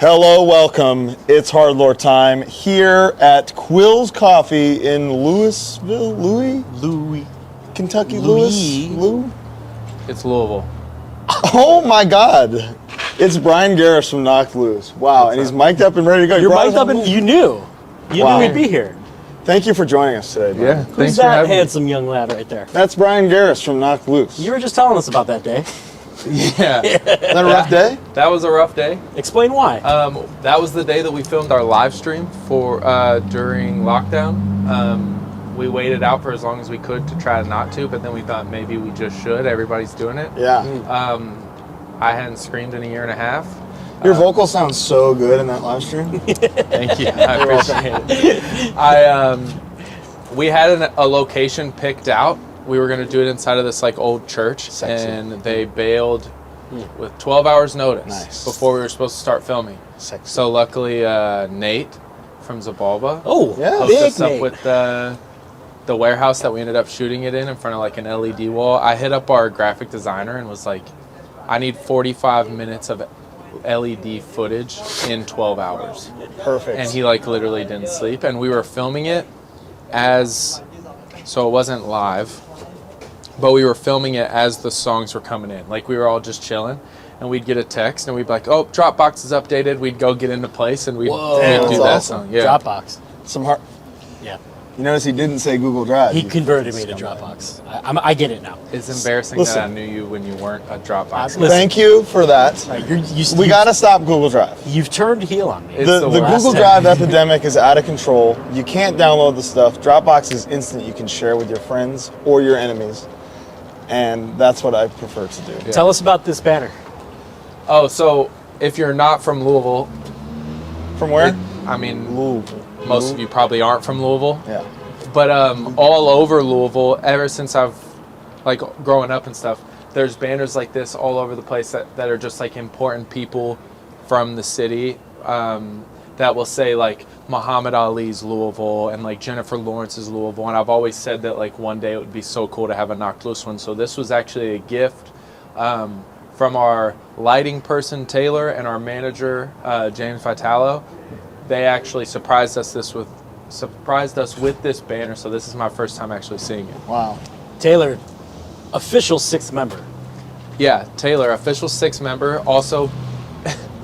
Hello, welcome. It's HardLore time here at Quill's Coffee in Louisville, Louis, Kentucky, Lou? It's Louisville. Oh my God. It's Bryan Garris from Knocked Loose. Wow, and he's mic'd up and ready to go. You're mic'd up and you knew. You knew we'd be here. Thank you for joining us today, Bryan. Yeah, Who's that handsome young lad right there? That's Bryan Garris from Knocked Loose. You were just telling us about that day. Yeah. Is that a rough day? That was a rough day. Explain why. That was the day that we filmed our live stream for during lockdown. We waited out for as long as we could to try not to, but then we thought maybe we just should. Everybody's doing it. Yeah. I hadn't screamed in a year and a half. Your vocal sounds so good in that live stream. Thank you. I appreciate it. We had a location picked out. We were going to do it inside of this like old church. Sexy. And they bailed with 12 hours notice Nice. before we were supposed to start filming. Sexy. So luckily Nate from Zabalba yeah. hooked us up with the warehouse that we ended up shooting it in front of like an LED wall. I hit up our graphic designer and was like, I need 45 minutes of LED footage in 12 hours. Perfect. And he like literally didn't sleep. And we were filming it so it wasn't live, but we were filming it as the songs were coming in. Like we were all just chilling and we'd get a text and we'd be like, oh, Dropbox is updated. We'd go get into place and we'd do that awesome. song. Yeah. Dropbox. Some hard. Yeah. You notice he didn't say Google Drive. He converted me to Dropbox. I get it now. It's embarrassing that I knew you when you weren't a Dropbox. Listen. Thank you for that. Right, We got to stop Google Drive. You've turned heel on me. It's The the Google worst. Drive epidemic is out of control. You can't download the stuff. Dropbox is instant. You can share with your friends or your enemies. And that's what I prefer to do. Tell us about this banner. Oh, so if you're not from Louisville, From where? Louisville. Most of you probably aren't from Louisville. Yeah. But all over Louisville, ever since I've like growing up and stuff, there's banners like this all over the place that are just like important people from the city that will say like Muhammad Ali's Louisville and like Jennifer Lawrence's Louisville. And I've always said that like one day it would be so cool to have a Knocked Loose one. So this was actually a gift from our lighting person Taylor and our manager James Vitalo. They actually surprised us with this banner, so this is my first time actually seeing it. Wow. Taylor, official 6th member. Yeah, Taylor, official 6th member, also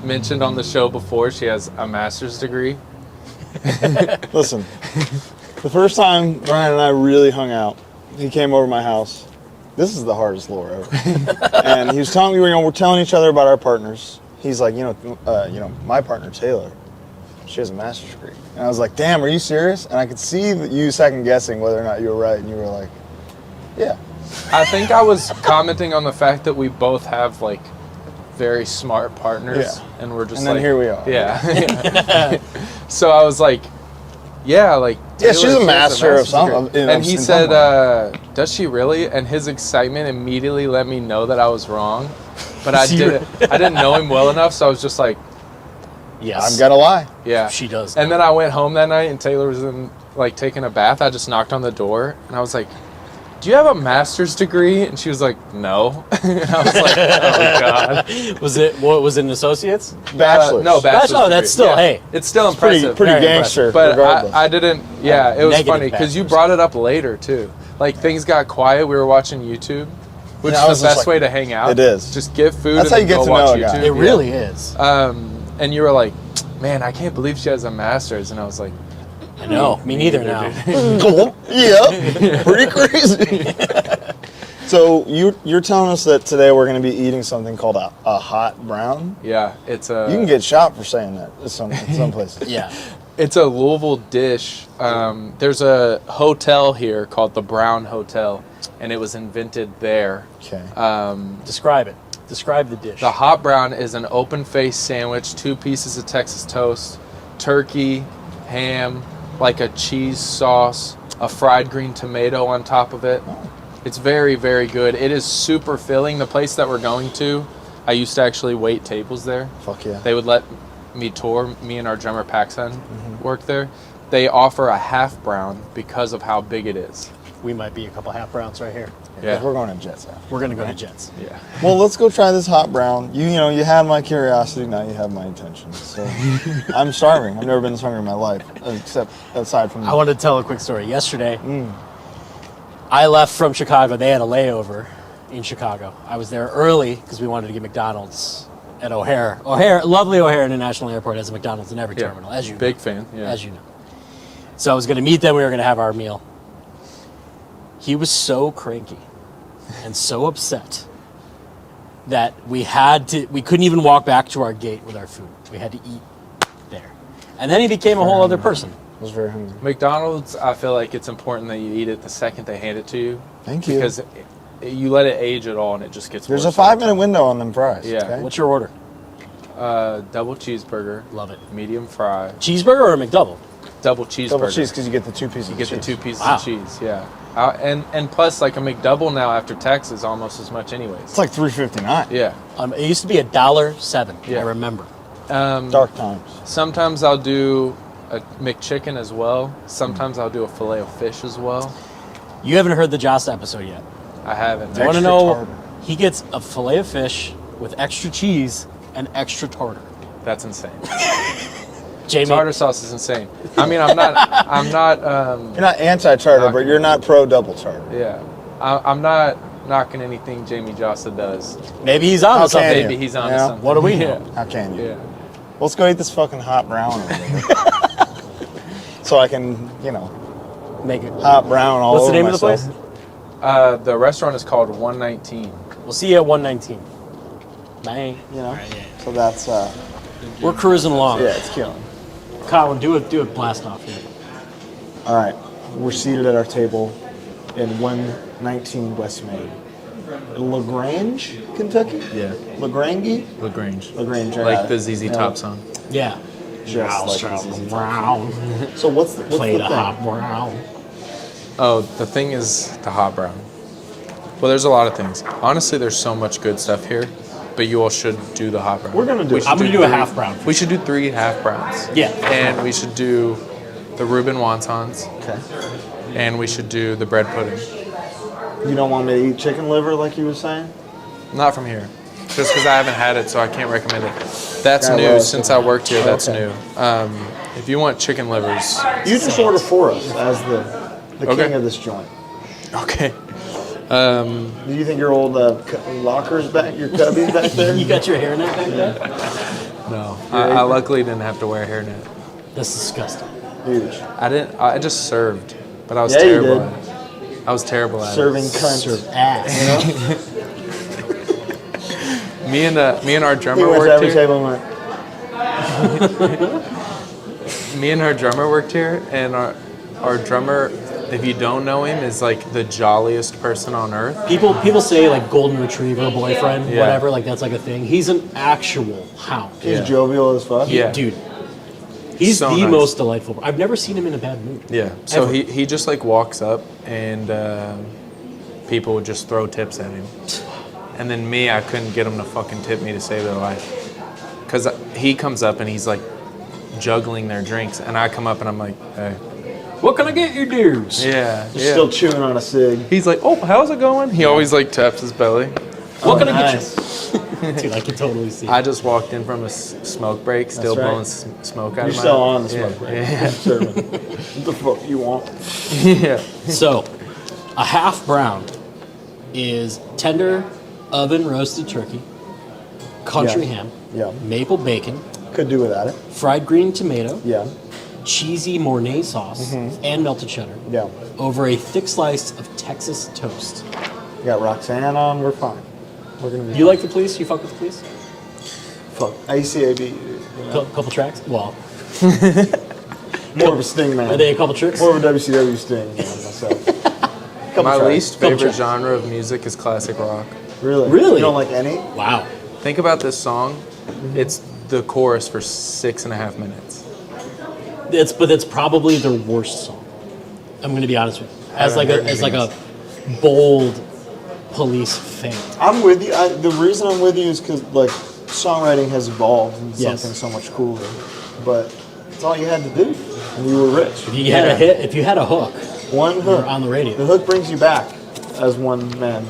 mentioned on the show before, she has a master's degree. Listen, the first time Bryan and I really hung out, he came over to my house. This is the hardest lore ever. And he was telling me, we're telling each other about our partners. He's like, my partner Taylor, she has a master's degree. And I was like, damn, are you serious? And I could see that you second guessing whether or not you were right. And you were like, yeah. I think I was commenting on the fact that we both have like very smart partners. Yeah. And we're just And then like, here we are. Yeah. So I was like, yeah, like Yeah, Taylor, she's a master of some. degree. And he said, does she really? And his excitement immediately let me know that I was wrong. But I didn't know him well enough, so I was just like, Yes. I've got to lie. yeah. She does. And then I went home that night and Taylor was in like taking a bath. I just knocked on the door and I was like, do you have a master's degree? And she was like, no. And I was like, oh God. Was it an associate's? Bachelor's. No, bachelor's Oh, that's degree. still, hey. It's still impressive. Pretty Very gangster, But regardless. I didn't, yeah, it was Negative funny because you bachelor's. brought it up later too. Like things got quiet. We were watching YouTube, which Yeah, I was is the just best like, way to hang out. it is. Just give food That's and how then you get go to watch know a guy. YouTube. It Yeah. really is. And you were like, man, I can't believe she has a master's. And I was like, I know. Me neither now. Yeah, pretty crazy. So you're telling us that today we're going to be eating something called a hot brown? yeah, it's a... You can get shot for saying that in some places. Yeah. It's a Louisville dish. There's a hotel here called the Brown Hotel, and it was invented there. Okay. Describe it. Describe the dish. The hot brown is an open-faced sandwich, 2 pieces of Texas toast, turkey, ham, like a cheese sauce, a fried green tomato on top of it. It's very, very good. It is super filling. The place that we're going to, I used to actually wait tables there. Fuck yeah. They would let me tour. Me and our drummer Paxson worked there. They offer a half brown because of how big it is. We might be a couple half browns right here. Yeah. We're going to Jets after. We're gonna go to Jets. Yeah. Well, let's go try this hot brown. You know, you had my curiosity, now you have my attention. So I'm starving. I've never been this hungry in my life, except aside from. I wanted to tell a quick story. Yesterday, I left from Chicago. They had a layover in Chicago. I was there early because we wanted to get McDonald's at O'Hare. Lovely O'Hare International Airport has a McDonald's in every terminal, as you know. Big fan. Yeah. As you know. So I was going to meet them. We were going to have our meal. He was so cranky and so upset that we couldn't even walk back to our gate with our food. We had to eat there. And then he became a whole other person. I was very hungry. McDonald's, I feel like it's important that you eat it the second they hand it to you. Thank you. Because you let it age at all and it just gets There's worse. a 5-minute window on them fries. Yeah. Okay? What's your order? Double cheeseburger. Love it. Medium fry. Cheeseburger or a McDouble? Double cheeseburger. Double cheese because you get the 2 pieces. You get the 2 pieces Wow. of cheese, yeah. And plus, like a McDouble now after tax is almost as much anyways. It's like $3.59. Yeah. It used to be $1.07. Yeah. I remember. Dark times. Sometimes I'll do a McChicken as well. Sometimes I'll do a filet of fish as well. You haven't heard the Jost episode yet. I haven't. You want to Extra know? tartar. He gets a filet of fish with extra cheese and extra tartar. That's insane. Jamie, Tartar sauce is insane. I mean, I'm not. You're not anti-tartar, but you're not pro-double tartar. Yeah, I'm not knocking anything Jamie Josta does. maybe he's on How to something. can you? Maybe he's on Yeah. to something. What do we know? How can you? Yeah. Let's go eat this fucking hot brown over there. So I can, Make it. hot brown all What's over the name of the myself. place? The restaurant is called 119. We'll see you at 119. Bang. So that's, We're cruising along. yeah, it's killing. Colin, do a blast off here. All right, we're seated at our table in 119 West Main. LaGrange, Kentucky? Yeah. LaGrange? LaGrange. LaGrange, I Like got the it. ZZ Yeah. Top song. Yeah. Just like the ZZ Top. Brown. So what's the Play the thing? hot brown. Oh, the thing is the hot brown. Well, there's a lot of things. Honestly, there's so much good stuff here, but you all should do the hot brown. We're gonna do We it. should I'm gonna do a 3 half brown. We should do 3 half browns. Yeah. And we should do the Reuben wontons, Okay. and we should do the bread pudding. You don't want me to eat chicken liver like you were saying? Not from here. Just because I haven't had it, so I can't recommend it. That's Yeah, new. well, Since I worked here, that's okay. new. If you want chicken livers, You just order for us as the Okay. king of this joint. okay. Do you think your old locker's back, your cubby's back there? You got your hairnet back there? No, I luckily didn't have to wear a hairnet. That's disgusting. Huge. I didn't. I just served, but I was Yeah, you terrible did. at it. I was terrible at Serving it. cunts. Ass. Me and our He drummer went to worked every here. table and went, Me and our drummer worked here, and our drummer, if you don't know him, is like the jolliest person on earth. People say like golden retriever boyfriend, Yeah. whatever, like that's like a thing. He's an actual hound. he's Yeah. jovial as fuck. Yeah. Dude. He's So the nice. most delightful. I've never seen him in a bad mood. Yeah. So Ever. he just like walks up and people would just throw tips at him. And then me, I couldn't get him to fucking tip me to save their life. Because he comes up and he's like juggling their drinks. And I come up and I'm like, hey. What can I get you dudes? Yeah. Just yeah. still chewing on a cig. He's like, oh, how's it going? He always like taps his belly. What can I get Nice. you? Dude, I can totally see it. I just walked in from a smoke break, still right. blowing smoke out You're of my still on the smoke yeah, break. Yeah. Serving. What the fuck you want? Yeah. So, a half brown is tender oven roasted turkey, country Yeah. ham, Yeah. maple bacon, Could do without it. fried green tomato, Yeah. cheesy Mornay sauce, and melted cheddar Yeah. over a thick slice of Texas toast. You got Roxanne on, we're fine. We're gonna be You like the police? You fuck with the police? fuck. ACAB. Couple tracks? Well, More of a sting man. are they a couple tricks? More of a WCW sting man myself. Couple My tracks. least Couple favorite tracks. genre of music is classic rock. Really? Really? You don't like any? Wow. Think about this song. It's the chorus for 6.5 minutes. But it's probably their worst song. I'm going to be honest with you. As haven't like heard a anything bold police fan. I'm with you. The reason I'm with you is because like songwriting has evolved into Yes. something so much cooler. But it's all you had to do, and you were rich. If you had a hit, if you had a hook, One you're hook on the radio. The hook brings you back. as one man.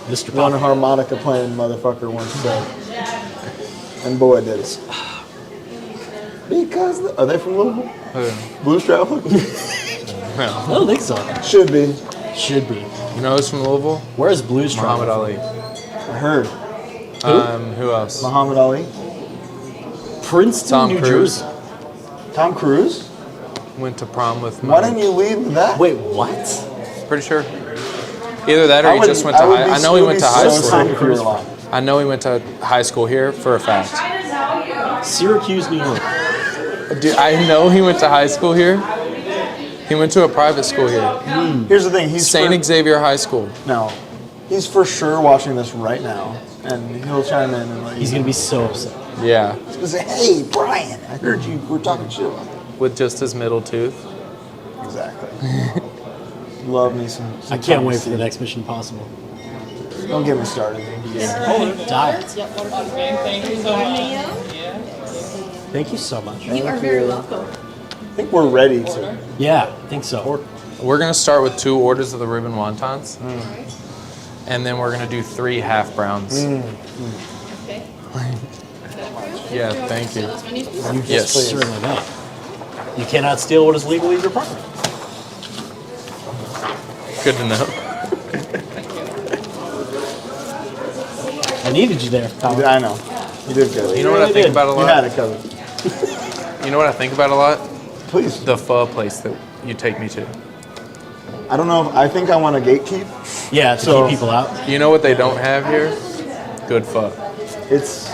Mr. One Pop. harmonica playing motherfucker once said. And boy, it is. Because are they from Louisville? Blues Traveler? I don't think so. Should be. Should be. You know who's from Louisville? Where's Blues Muhammad Traveler? Ali. I heard. Who else? Muhammad Ali. Princeton, Tom New Cruise. Jersey. Tom Cruise. Went to prom with Why my... didn't you leave with that? Wait, what? Pretty sure. Either that or he just went to high... I know he went to high school. I know he went to high school here for a fact. Syracuse, New York. Dude, I know he went to high school here. He went to a private school here. Here's the thing. He's St. Xavier High School. No. He's for sure watching this right now. And he'll chime in and like... He's going to be so upset. Yeah. He's going to say, hey, Brian, I heard you were talking shit about me. With just his middle tooth. Exactly. Love me some I can't Tom wait for the C. next Mission Possible. Don't get me started. Die. Thank you so much. Thank you so much. You are very welcome. I think we're ready to. Yeah, I think so. We're going to start with 2 orders of the ribbon wontons. And then we're going to do 3 half browns. Okay. Yeah, thank you. You Yes. certainly may. You cannot steal what is legally your property. Good to know. I needed you there, Tom. I know. You did good. You know what I really think did. about a You had lot? it covered. You know what I think about a lot? Please. The pho place that you take me to. I don't know. I think I want to gatekeep. Yeah, to So- keep people out. You know what they don't have here? Good pho. It's.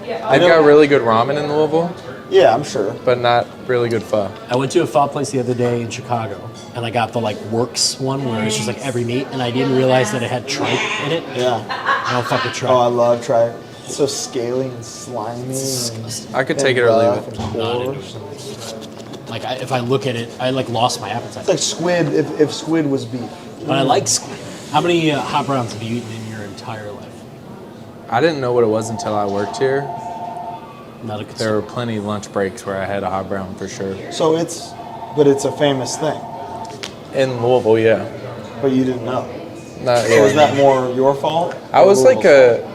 They've got really good ramen in Louisville, Yeah, I'm sure. but not really good pho. I went to a pho place the other day in Chicago, and I got the like Works one where it's just like every meat, and I didn't realize that it had tripe in it. Yeah. I don't fuck with tripe. Oh, I love tripe. It's so scaly and slimy. I could take it or leave it. Not into it. Like if I look at it, I like lost my appetite. It's like squid if squid was beef. But I like squid. How many hot browns have you eaten in your entire life? I didn't know what it was until I worked here. Not a There concern. were plenty of lunch breaks where I had a hot brown for sure. So but it's a famous thing. In Louisville, yeah. But you didn't know. Not, So is that more your fault? I or was like Louisville's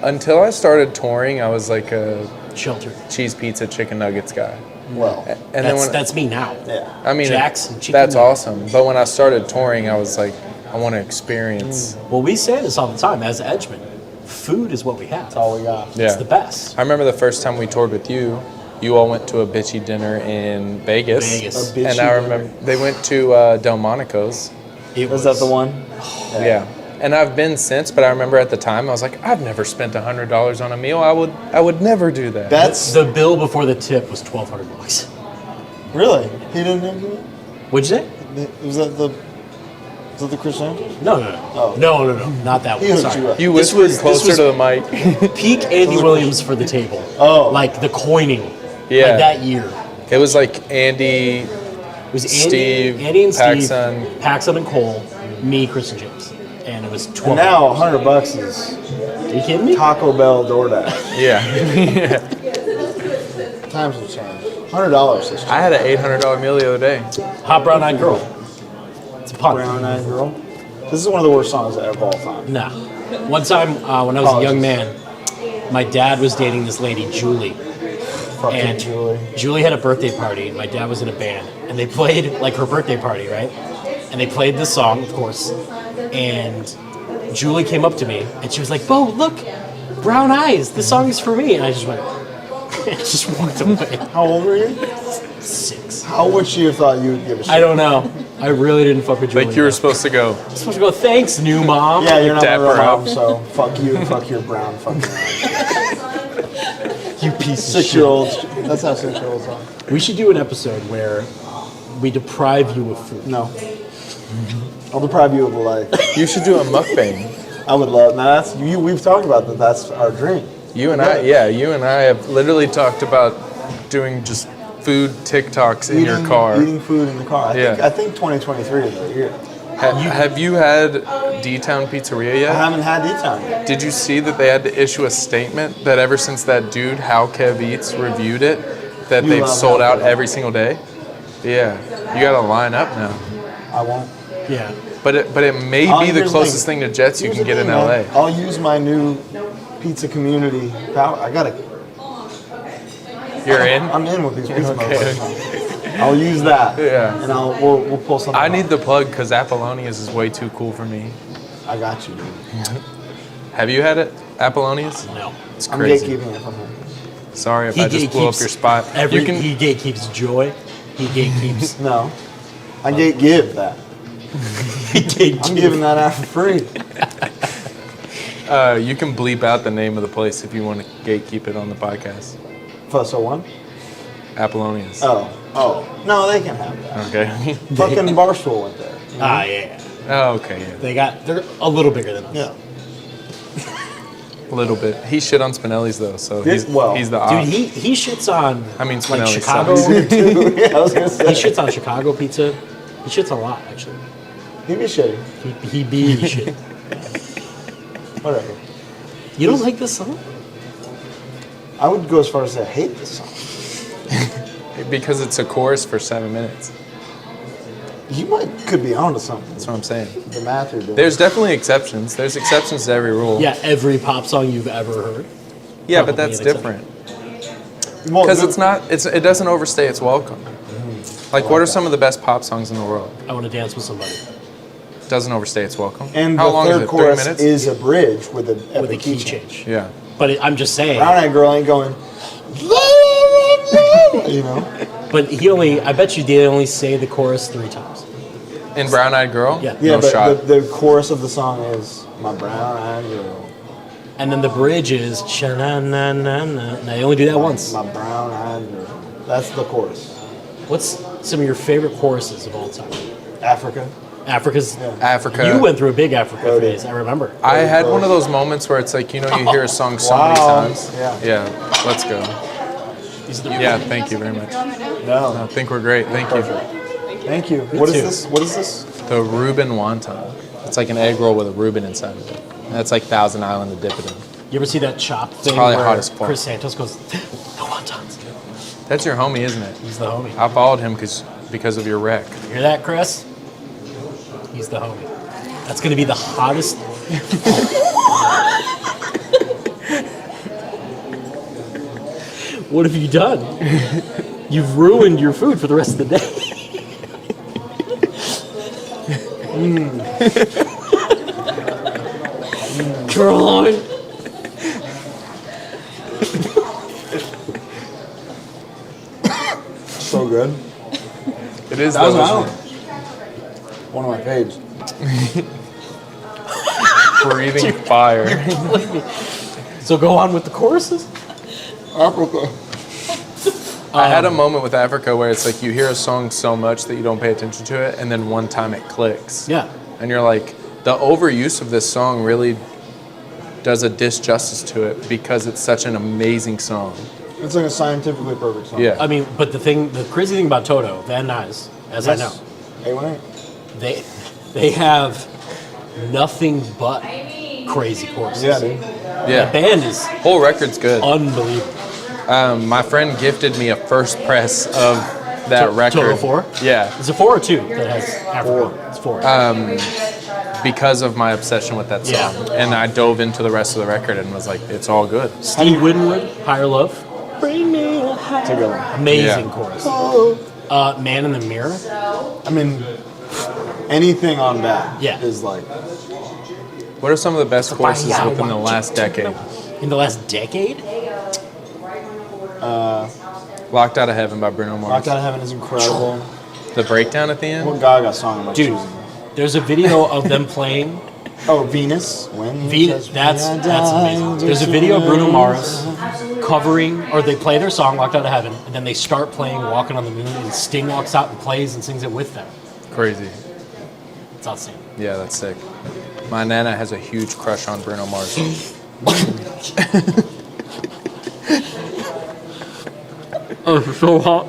until I started touring, I was like a Shelter. cheese pizza, chicken nuggets guy. fault? Well, And then when, That's me now. yeah. I mean, Jack's and chicken that's nuggets. awesome. But when I started touring, I was like, I want to experience. Well, we say this all the time as Edgemen. Food is what we have. That's all we got. It's Yeah. the best. I remember the first time we toured with you. You all went to a bitchy dinner in Vegas. Vegas. A bitchy And I dinner. remember they went to Delmonico's. It Was that the one? Yeah. And I've been since, but I remember at the time I was like, I've never spent $100 on a meal. I would never do that. That's The bill before the tip was $1,200. really. He didn't have to. What'd you say? Was that the Chris Andrews? No. Oh. No. Not that He one. hooked Sorry. you up. You This whispered was- closer this to the mic. Peak Andy Williams for the table. Oh. Like the coining. Yeah. Like that year. It was like Andy, It was Steve, Andy and Paxson. Steve, Paxson and Cole, me, Chris and James. And it was 12. And now $100 is Are you kidding me? Taco Bell DoorDash. yeah. Times have changed. $100 this I had an $800 meal the other day. Hot brown eyed girl. It's a pun. Brown Eyed Girl. This is one of the worst songs of all time. Nah. One time when I was a young man, my dad was dating this lady, Julie. Fucking And Julie. Julie had a birthday party, and my dad was in a band, and they played like her birthday party, right? And they played this song, of course. And Julie came up to me, and she was like, "Bo, look, brown eyes. This song is for me." And I just went, and just walked away. How old were you? 6. How would she have thought you would give a shit? I don't know. I really didn't fuck with Julie. Like you were supposed to go. I'm supposed to go. Thanks, new mom. Yeah, you're not my Dapper real up. mom, so fuck you, fuck your brown fucking eyes. You piece of shit. 6-year-olds. That's how 6-year-olds are. We should do an episode where we deprive you of food. No. I'll deprive you of life. You should do a mukbang. I would love. Now that's you. We've talked about that. That's our dream. You and I have literally talked about doing just food TikToks in your car. Eating food in the car. Yeah. I think 2023 is the year. Have you had D-Town Pizzeria I yet? haven't had D-Town yet. Did you see that they had to issue a statement that ever since that dude, How Kev Eats, reviewed it, that You they've love sold How out Kev. every single day? Yeah. You got to line up now. I won't. Yeah. But it may be the closest thing to Jets you can get in LA. I'll use my new pizza community power. You're in? I'm in with these pizza Okay. motherfuckers. I'll use that. Yeah. And we'll pull something. I off. need the plug because Apollonius is way too cool for me. I got you, dude. Have you had it, Apollonius? No. It's I'm crazy. gatekeeping it from him. Sorry if I just blew up your spot. He gatekeeps joy. He gatekeeps. No. I give that. I'm giving that out for free. You can bleep out the name of the place if you want to gatekeep it on the podcast. Fusso one? Apollonius. Oh. No, they can have that. Okay. Fucking Barstool went there. you know? Yeah. Oh, okay, yeah. They're a little bigger than us. Yeah. A little bit. He shit on Spinelli's though, so he's the Dude, op. he shits on I mean, like Spinelli Chicago. sucks. Yeah, I was gonna say. He shits on Chicago pizza. He shits a lot actually. He'd be shitty. He be shit. Whatever. You don't like this song? I would go as far as to say I hate this song. Because it's a chorus for 7 minutes. You could be onto something. That's what I'm saying. The math you're doing. There's definitely exceptions. There's exceptions to every rule. Yeah, every pop song you've ever heard. Yeah, but Probably that's an exception. different. Well, Because the- it doesn't overstay its welcome. Like, what are some of the best pop songs in the world? I want to dance with somebody Doesn't overstay its welcome. And How the long third is it? 30 chorus minutes? is a bridge with a with a key change. Yeah. But I'm just saying. Brown-eyed girl ain't going. You know. But I bet you they only say the chorus 3 times. In Brown Eyed Girl? Yeah. Yeah, No but shot. the chorus of the song is my brown-eyed girl. And then the bridge is sha-na-na-na-na. Now, they only do that once. My brown-eyed girl. That's the chorus. What's some of your favorite choruses of all time? Africa. Africa's. Africa. You went through a big Africa Oh, phase, yeah. I remember. I had one of those moments where it's like, you hear a song so many Wow. times. Yeah. Let's go. Yeah, thank you very much. No. I think we're great. Thank you. Thank you. What is too. this? What is this? The Reuben wonton. It's like an egg roll with a Reuben inside of it. And that's like Thousand Island to dip it in. You ever see that chop thing probably where hot as fuck. Chris Santos goes, no wontons. That's your homie, isn't it? He's the homie. I followed him because of your wreck. You hear that, Chris? He's the homie. That's going to be the hottest. What have you done? You've ruined your food for the rest of the day. Caroline. So good. It is Thousand delicious. Island. One of my faves. Breathing fire. So go on with the choruses. Africa. I had a moment with Africa where it's like you hear a song so much that you don't pay attention to it, and then one time it clicks. Yeah. And you're like, the overuse of this song really does a disjustice to it because it's such an amazing song. It's like a scientifically perfect song. Yeah. I mean, but the crazy thing about Toto, Van Nuys, as I know, A18. they have nothing but crazy choruses. Yeah, dude. The Yeah. band is Whole record's good. unbelievable. My friend gifted me a first press of that record. Toto 4? Yeah. Is it 4 or 2 that has Africa? It's 4. Because of my obsession with that song. Yeah. And I dove into the rest of the record and was like, it's all good. Steve Winwood, Higher Love. Bring me a higher. Together. Amazing Yeah. chorus. Man in the Mirror. I mean, anything on that Yeah. is like. What are some of the best choruses within the last decade? In the last decade? Locked Out of Heaven by Bruno Mars. Locked Out of Heaven is incredible. The breakdown at the What end? Gaga song am I Dude, choosing? there's a video of them playing. Oh, Venus. When That's amazing. There's a video of Bruno Mars covering, or they play their song "Locked Out of Heaven," and then they start playing "Walking on the Moon," and Sting walks out and plays and sings it with them. Crazy. It's outstanding. Yeah, that's sick. My nana has a huge crush on Bruno Mars. Oh, it's so hot.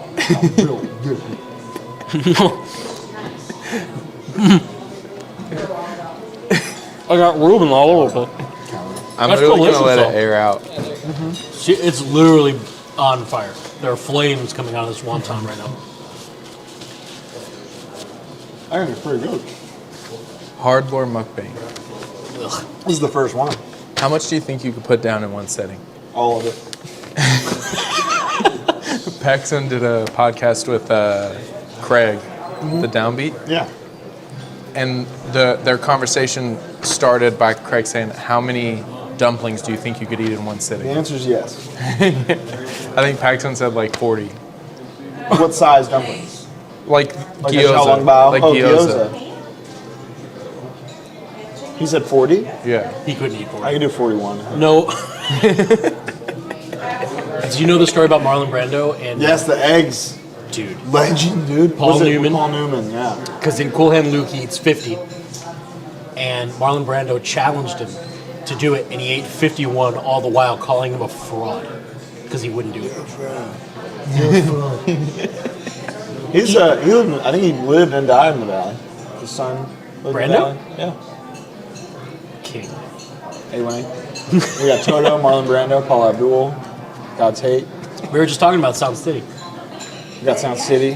I got Ruben all over the place. I'm That's really delicious, gonna let though. it air out. It's literally on fire. There are flames coming out of this wonton right now. I think it's pretty good. HardLore mukbang. Ugh. This is the first one. How much do you think you could put down in one setting? All of it. Paxson did a podcast with Craig, the Downbeat, Yeah. and their conversation started by Craig saying, "How many dumplings do you think you could eat in one The sitting?" answer is yes. I think Paxson said like 40. What size dumplings? Like Like a gyoza. xiaolongbao? Like Oh, gyoza. He said 40? Yeah. He couldn't eat I 40. can do 41. No. Do you know the story about Marlon Brando and Yes, the eggs. dude? Legend, dude. Paul Was it Newman? Paul Newman, yeah. Because in Cool Hand Luke he eats 50, and Marlon Brando challenged him to do it, and he ate 51, all the while calling him a fraud because he wouldn't do it. He lived. I think he lived and died in the valley. His son lived in the Brando? valley. Yeah. King. Hey, Wayne. We got Toto, Marlon Brando, Paul Abdul, God's Hate. We were just talking about Sound City. We got Sound City,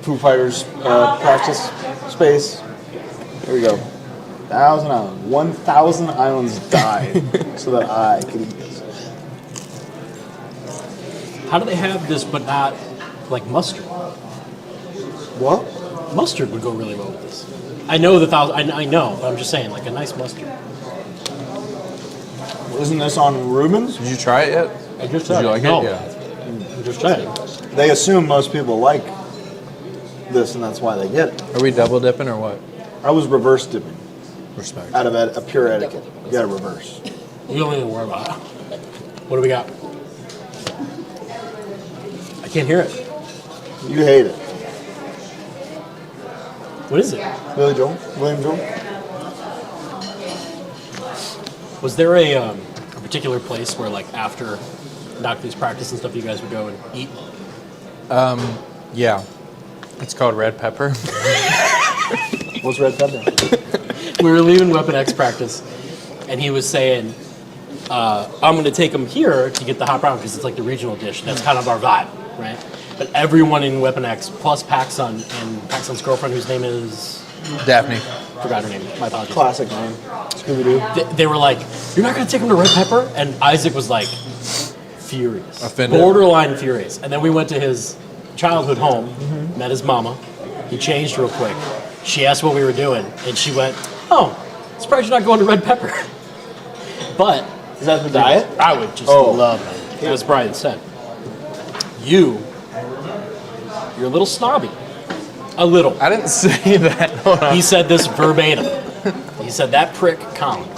Foo Fighters practice space. Here we go. 1,000 islands. 1,000 islands died so that I could eat this. How do they have this but not like mustard? What? Mustard would go really well with this. I know the thousand. I know, but I'm just saying, like a nice mustard. Isn't this on Rubens? Did you try it yet? I just Did you like no. it? Yeah. I'm just saying. They assume most people like this, and that's why they get it. Are we double dipping or what? I was reverse dipping Respect. out of a pure etiquette. You gotta reverse. You don't need to worry about it. What do we got? I can't hear it. You hate it. What is it? Billy Joel? William Joel? Was there a particular place where, like, after Knocklee's practice and stuff, you guys would go and eat? Yeah. It's called Red Pepper. What's red pepper? We were leaving Weapon X practice, and he was saying, I'm going to take him here to get the hot brown because it's like the regional dish. That's kind of our vibe, right? But everyone in Weapon X, plus Paxson and Paxson's girlfriend, whose name is... Daphne. Forgot her name. My apologies. Classic name. Scooby-Doo. They were like, "You're not going to take him to Red Pepper?" And Isaac was like, furious. Offended. Borderline furious. And then we went to his childhood home, met his mama. He changed real quick. She asked what we were doing, and she went, "Oh, surprised you're not going to Red Pepper." But Is that the diet? I would just Oh. love it. As Brian said, you're a little snobby. A little. I didn't say that. Hold on. He said this verbatim. He said, "That prick, Colin."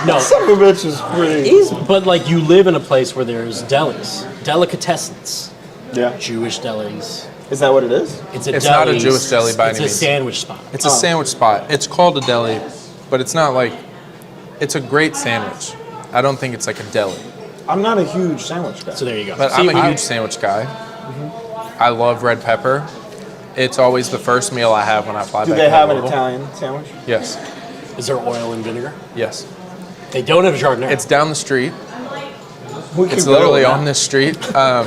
No, Son of a bitch is pretty. but like you live in a place where there's delis, delicatessens, Yeah. Jewish delis. Is that what it is? It's a It's deli. not a Jewish deli by It's any a means. sandwich spot. It's a sandwich spot. It's called a deli, but it's not like, it's a great sandwich. I don't think it's like a deli. I'm not a huge sandwich guy. So there you go. But See, I'm a huge sandwich guy. I love red pepper. It's always the first meal I have when I fly Do back they to have an Louisville. Italian sandwich? Yes. Is there oil and vinegar? Yes. They don't have Chardonnay. It's down the street. We It's could go literally with on that. this street. I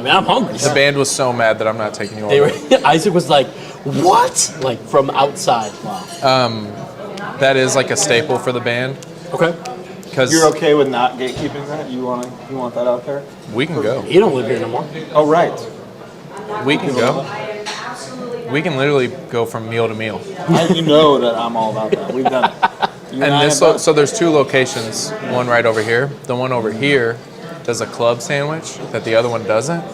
mean, I'm hungry. The band was so mad that I'm not taking you all. They were, Isaac was like, "What?" Like from outside. Wow. That is like a staple for the band. Okay. Because You're okay with not gatekeeping that? You want that out there? we can go. You don't live here no more. Oh right. We can go. We can literally go from meal to meal. You know that I'm all about that. We've done it. You And I this, have done it. so there's two locations. One right over here. The one over here does a club sandwich that the other one doesn't.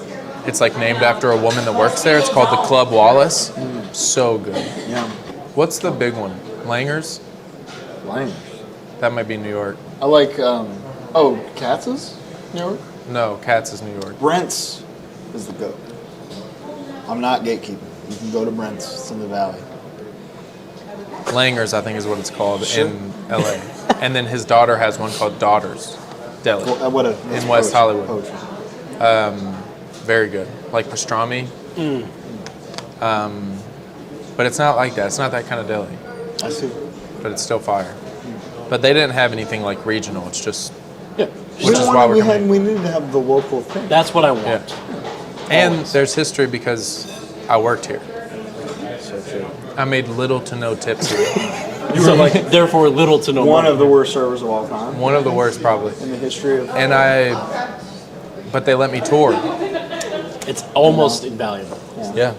It's like named after a woman that works there. It's called the Club Wallace. So good. Yeah. What's the big one? Langer's? Lame. That might be New York. I like. Katz's? New York. No, Katz is New York. Brent's is the goat. I'm not gatekeeping. You can go to Brent's. It's in the valley. Langer's, I think, is what it's called Sure. in LA. And then his daughter has one called Daughters Deli. What a In West Hollywood. Poetry. Very good. Like pastrami. But it's not like that. It's not that kind of deli. I see. But it's still fire. But they didn't have anything like regional. It's just, Yeah. which is why we're coming. We needed to have the local thing. That's what I want. Yeah. And there's history because I worked here. So true. shit. I made little to no tips here. You were like, therefore, little to no One money. of the worst servers of all time One of the worst, probably. in the history of. But they let me tour. It's almost invaluable. Yeah.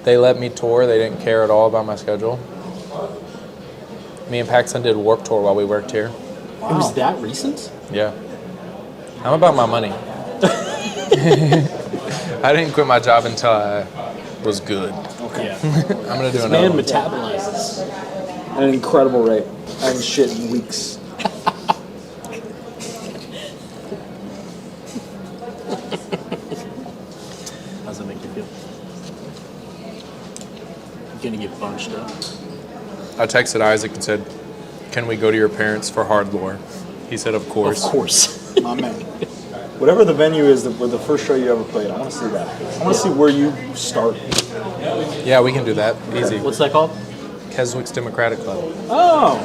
They let me tour. They didn't care at all about my schedule. Me and Paxton did Warped Tour while we worked here. It was that recent? Yeah. I'm about my money. I didn't quit my job until I was good. Yeah. I'm going to do another Man one. metabolizes. At an incredible rate. I haven't shit in weeks. How's that make you feel? You're gonna get bunched up. I texted Isaac and said, "Can we go to your parents for HardLore?" He said, "Of course." Of course. My man. Whatever the venue is where the first show you ever played, I want to see that. I want to see where you started. Yeah, we can do that. Easy. What's that called? Keswick's Democratic Club. Oh.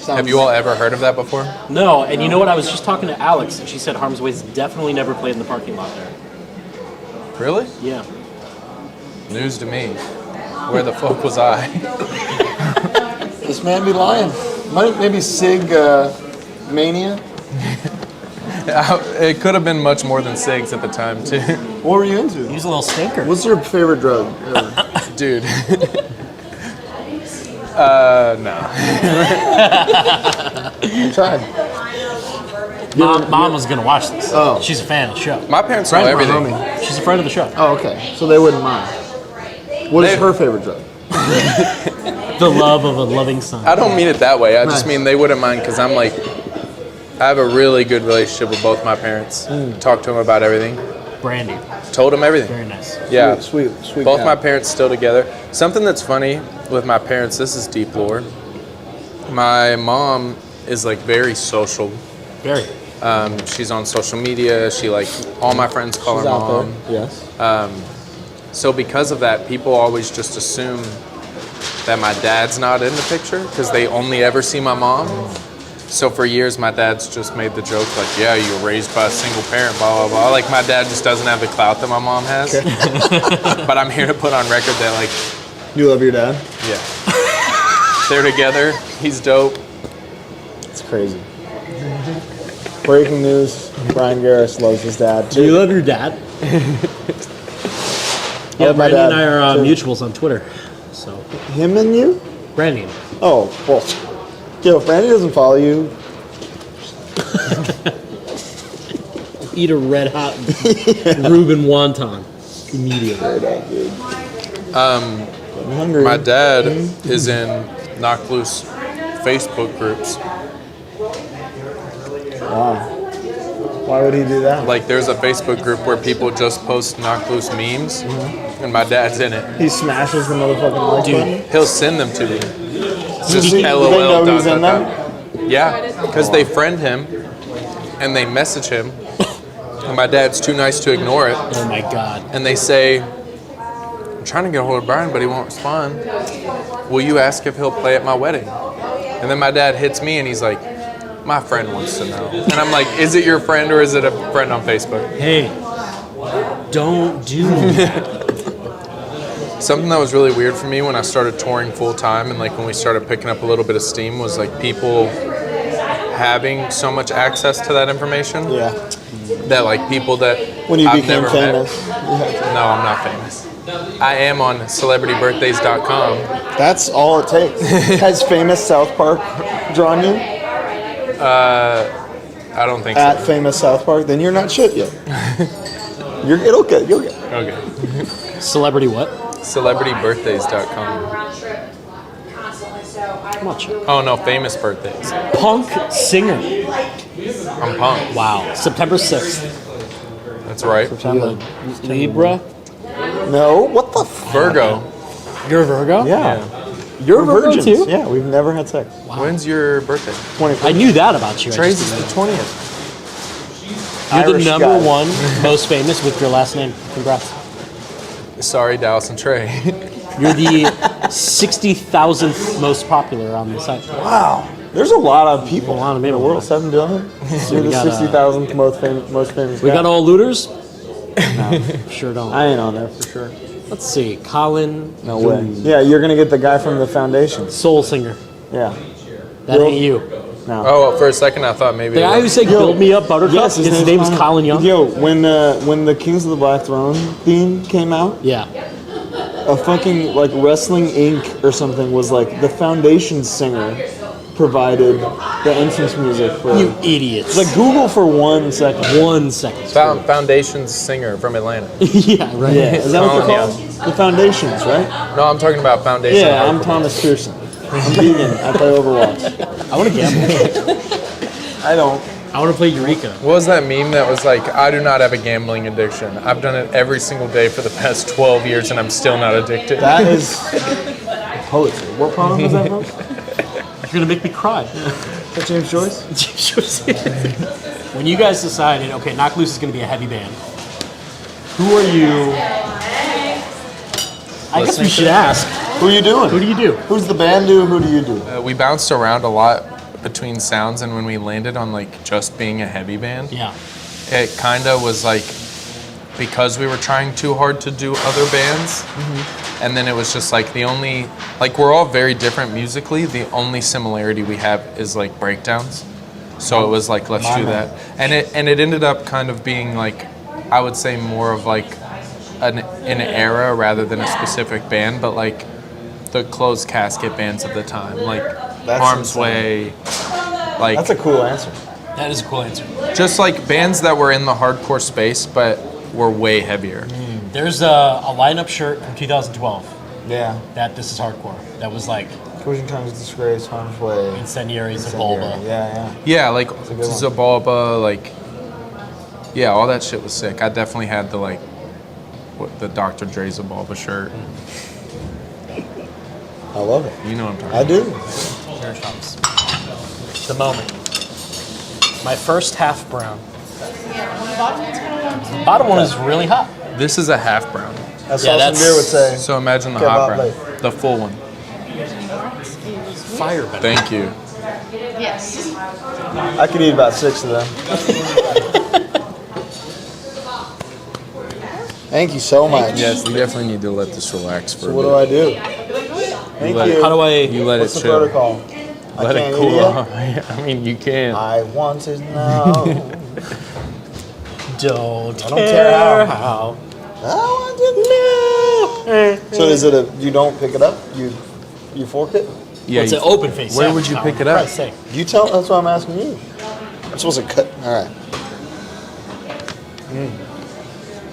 Have you all ever heard of that before? No, and you know what? I was just talking to Alex, and she said Harm's Way's definitely never played in the parking lot there. Really? Yeah. News to me. Where the fuck was I? This man be lying. Maybe Sig Mania. It could have been much more than SIGs at the time, too. What were you into? He's a little stinker. What's your favorite drug? Dude. No. I tried. Mom was gonna watch this. Oh. She's a fan of the show. My parents know Friend, my everything. homie. She's a friend of the show. Oh, okay. So they wouldn't mind. What is They- her favorite drug? The love of a loving son. I don't mean it that way. I just Nice. mean they wouldn't mind because I'm like, I have a really good relationship with both my parents. Talk to them about everything. Brandy. Told them everything. Very nice. Yeah. Sweet. Both cat. my parents still together. Something that's funny with my parents, this is deep lore. My mom is like very social. Very. She's on social media. She like, all my friends call She's her out mom. there. Yes. So because of that, people always just assume that my dad's not in the picture because they only ever see my mom. So for years, my dad's just made the joke like, yeah, you were raised by a single parent, blah, blah, blah. Like my dad just doesn't have the clout that my mom has. But I'm here to put on record that like, You love your dad? yeah, they're together. He's dope. It's crazy. Breaking news: Bryan Garris loves his dad Do you too. love your dad? Yeah, Love my Brandy and dad, I are too. mutuals on Twitter. So, Him and you? Brandy. Oh, well. Yo, if Brandy doesn't follow you, Eat a red hot Reuben wonton immediately. I'm hungry. My dad is in Knock Loose Facebook groups. Wow. Why would he do that? Like there's a Facebook group where people just post Knock Loose memes, and my dad's in it. He smashes the motherfucking like button. He'll send them to me. Just Do they know LOL. he's in them? Yeah, because they friend him and they message him, and my dad's too nice to ignore it. Oh my God. And they say, "I'm trying to get a hold of Brian, but he won't respond. Will you ask if he'll play at my wedding?" And then my dad hits me and he's like, "My friend wants to know." And I'm like, "Is it your friend or is it a friend on Facebook?" Hey, don't do that. Something that was really weird for me when I started touring full time and like when we started picking up a little bit of steam was like people having so much access to that information Yeah. that like people that When you I've became never famous. met. No, I'm not famous. I am on celebritybirthdays.com. That's all it takes. Has famous South Park drawn you? I don't think At so. famous South Park? Then you're not shit yet. You'll get. Okay. Celebrity what? Celebritybirthdays.com. Come on, check. Oh no, famous birthdays. Punk singer. I'm pumped. Wow. September 6th. That's right. Libra. No, what the f? Virgo. You're a Virgo? Yeah. You're a We're Virgo virgins. too? Yeah, we've never had sex. When's your birthday? 24. I knew that about you. I Trey's just is didn't the know. 20th. You're Irish the number guy. one most famous with your last name. Congrats. Sorry, Dallas and Trey. You're the 60,000th most popular on the site. Wow. There's a lot of people A lot of in the people. world. 7 billion? You're we the got, 60,000th most famous We guy. got all looters? No, sure don't. I ain't on there for sure. Let's see. Colin. No way. Yeah, you're gonna get the guy from the foundation. Soul singer. Yeah. That ain't you. No. Oh, for a second I thought maybe. The guy who said "Build Me Up, Buttercup." Yes, his name is Colin Young. Yo, when the Kings of the Black Throne theme came out, Yeah. a fucking like Wrestling Inc. or something was like the foundation singer provided the entrance music for. You idiots. Like Google for 1 second. 1 second. Foundation's singer from Atlanta. Yeah, right. Yeah, is that what they're Colin called? The Foundations, right? No, I'm talking about Foundation. Yeah, I'm Hardcore. Thomas Pearson. I'm vegan. I play Overwatch. I want to gamble. I don't. I want to play Eureka. What was that meme that was like, I do not have a gambling addiction. I've done it every single day for the past 12 years and I'm still not addicted. That is poetry. What poem was that from? You're going to make me cry. Is that James Joyce? When you guys decided, okay, Knock Loose is going to be a heavy band, who are you? I guess we should ask. Who are you doing? Who do you do? Who's the band do? Who do you do? We bounced around a lot between sounds, and when we landed on like just being a heavy band, Yeah. it kind of was like, because we were trying too hard to do other bands, and then it was just like the only, like we're all very different musically, the only similarity we have is like breakdowns. So it was like, let's do that. And it ended up kind of being like, I would say more of like an era rather than a specific band, but like the closed casket bands of the time, like That's Harm's insane. Way, like That's a cool answer. That is a cool answer. just like bands that were in the hardcore space, but were way heavier. There's a lineup shirt from 2012 Yeah. that This Is Hardcore. That was like Closing Times, Disgrace, Harm's Way. Incendiaries of Incendiary. Bulba. Yeah. Yeah, like good one. Zabalba, like, yeah, all that shit was sick. I definitely had the like, the Dr. Dre Zabalba shirt. I love it. You know what I'm talking I do. Here it comes. The moment. My first half brown. The bottom one is really hot. about. This is a half brown. That's Yeah, all some that's- beer would say. So imagine the Okay, hot Bob, brown, like- the full one. Fire better. Thank you. Yes. I could eat about 6 of them. Thank you so much. Yes, you definitely need to let this relax for So a what bit. do I do? Thank let you. it- How do I? You let What's it the chill. protocol? Let I it can't eat cool yet? off. I mean, you can. I want to know. Don't I don't care how. I want to know. So is it you don't pick it up? You fork it? Yeah. It's you- an open face. Where sandwich, would you Colin, pick it for up? Christ's sake. You tell. That's what I'm asking you. I'm supposed to cut. All right.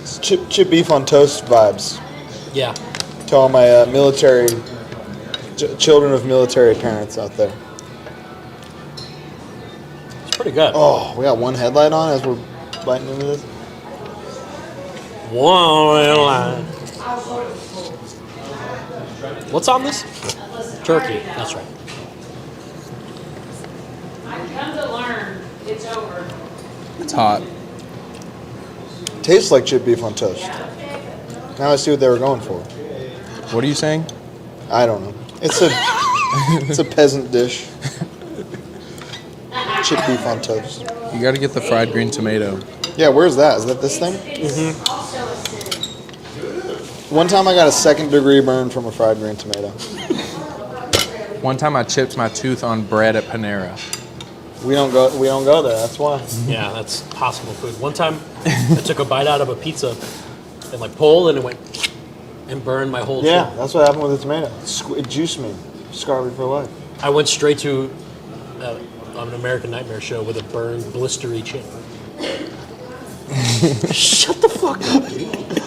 It's chip beef on toast vibes. Yeah. To all my military children of military parents out there. It's pretty good. Oh, we got one headlight on as we're biting into this. What's on this? Turkey. That's right. I've come to learn. It's over. It's hot. Tastes like chip beef on toast. Now I see what they were going for. What are you saying? I don't know. It's a it's a peasant dish. Chip beef on toast. You got to get the fried green tomato. Yeah, where's that? Is that this thing? One time I got a 2nd-degree burn from a fried green tomato. One time I chipped my tooth on bread at Panera. We don't go there. That's why. Yeah, that's possible food. One time, I took a bite out of a pizza and like pulled, and it went and burned my whole Yeah, chin. that's what happened with the tomato. It juiced me, scarred me for life. I went straight to an American Nightmare show with a burned, blistery chin. Shut the fuck up, dude.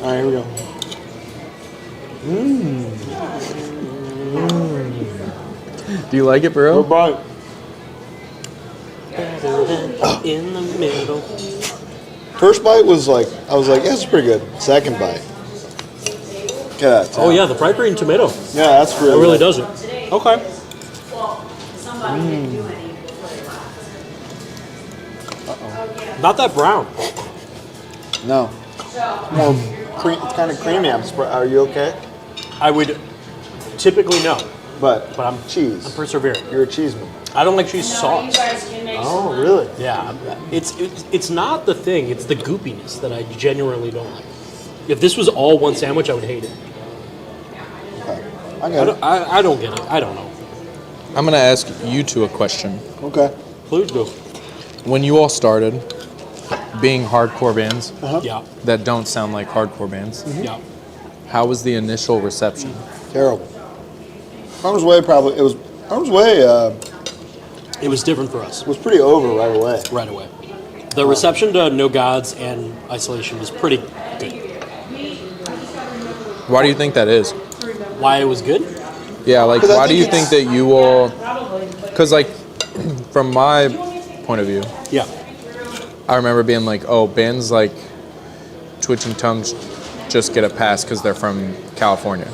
All right, here we go. Do you like it, bro? Good bite. In the middle. First bite was like, I was like, yeah, it's pretty good. Second bite. Get out. Oh yeah, the fried green tomato. Yeah, that's It really really good. does it. Okay. Not that brown. No. More it's kind of creamy. Are you okay? I would typically no, But but I'm cheese. persevering. You're a cheeseman. I don't like cheese sauce. You guys can make Oh, really? Yeah, it's not the thing. It's the goopiness that I genuinely don't like. If this was all one sandwich, I would hate it. Okay. I don't get it. I don't know. I'm gonna ask you two a question. Okay. Please do. When you all started being hardcore bands Yeah. that don't sound like hardcore bands, Yeah. how was the initial reception? Terrible. Arms Way probably, it was, Arms Way It was different for us was pretty over right away. right away. The reception to No Gods and Isolation was pretty good. Why do you think that is? Why it was good? Yeah, like 'Cause I why do think you think that you all? Because like, from my point of view, Yeah. I remember being like, oh, bands like Twitching Tongues just get a pass because they're from California.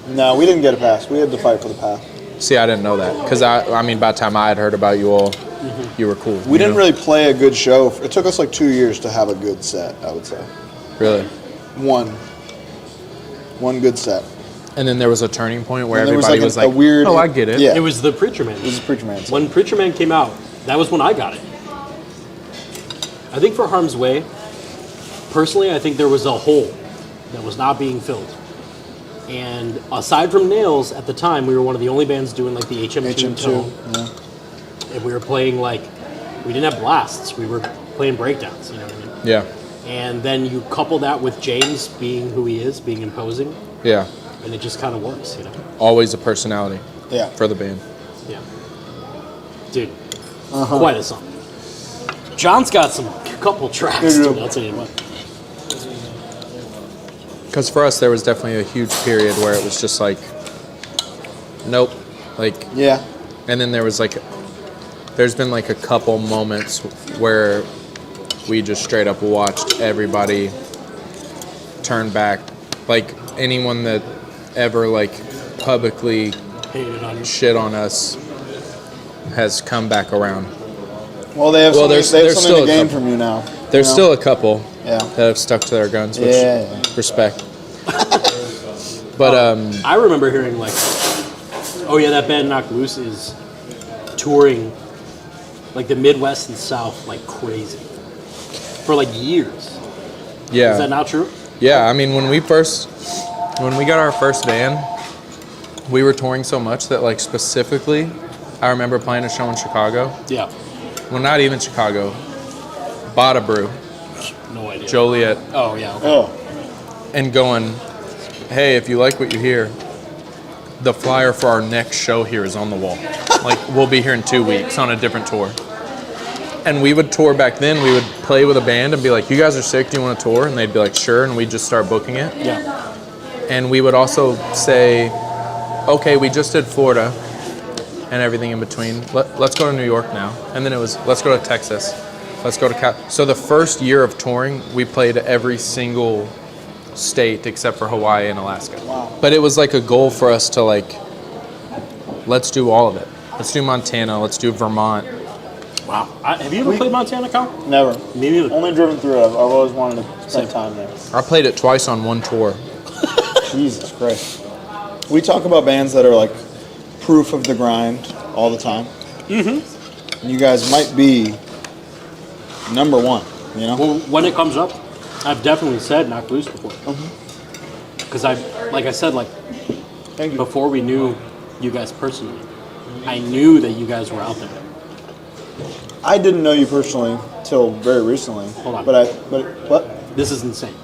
No, we didn't get a pass. We had to fight for the pass. See, I didn't know that because I mean, by the time I had heard about you all, you were cool. We didn't really play a good show. It took us like 2 years to have a good set, I would say. really. One good set. And then there was a turning point where And there was, everybody like, was a like, weird- "Oh, I get it." Yeah. It was the Preacher Man. This is Preacher Man. set. When Preacher Man came out, that was when I got it. I think for Harm's Way, personally, I think there was a hole that was not being filled. And aside from Nails, at the time, we were one of the only bands doing like the HM2 tone. Yeah. And we were playing like, we didn't have blasts. We were playing breakdowns, you know what I mean? Yeah, And then you couple that with James being who he is, being imposing, yeah. and it just kind of works, you know? Always a personality Yeah. for the band. Yeah. Dude, quite a song. John's got some couple tracks, Yeah, yeah. dude, I'll tell you what. Because for us, there was definitely a huge period where it was just like, nope, like, Yeah. and then there was like, there's been like a couple moments where we just straight up watched everybody turn back. Like anyone that ever like publicly Hated on you. shit on us has come back around. Well, they have Well, something, there's- they have there's something still to a gain couple. from you now. There's you know? still a couple Yeah. that have stuck to their guns, which Yeah. respect. But I remember hearing like, oh yeah, that band Knocked Loose is touring like the Midwest and South like crazy for like years. yeah, Is that not true? yeah. I mean, when we got our first band, we were touring so much that like specifically, I remember playing a show in Chicago. Yeah. Well, not even Chicago. Bada Brew, No idea. Joliet, Oh yeah. Okay. Oh. and going, hey, if you like what you hear, the flyer for our next show here is on the wall. Like, we'll be here in 2 weeks on a different tour. And we would tour back then. We would play with a band and be like, you guys are sick, do you want to tour? And they'd be like, sure. And we'd just start booking it. Yeah. And we would also say, okay, we just did Florida and everything in between. Let's go to New York now. And then it was, let's go to Texas. Let's go to So the first year of touring, we played every single state except for Hawaii and Alaska. Wow. But it was like a goal for us to like, let's do all of it. Let's do Montana. Let's do Vermont. Wow. Have you ever played Montana, Kyle? Never. Me neither. Only driven through it. I've always wanted to spend time there. I played it twice on one tour. Jesus Christ. We talk about bands that are like proof of the grind all the time. Mm-hmm. You guys might be number one, you know? Well, when it comes up, I've definitely said Knocked Loose before. Because like I said, like Thank you. before we knew you guys personally, I knew that you guys were out there. I didn't know you personally till very recently. Hold on. But what? This is insane.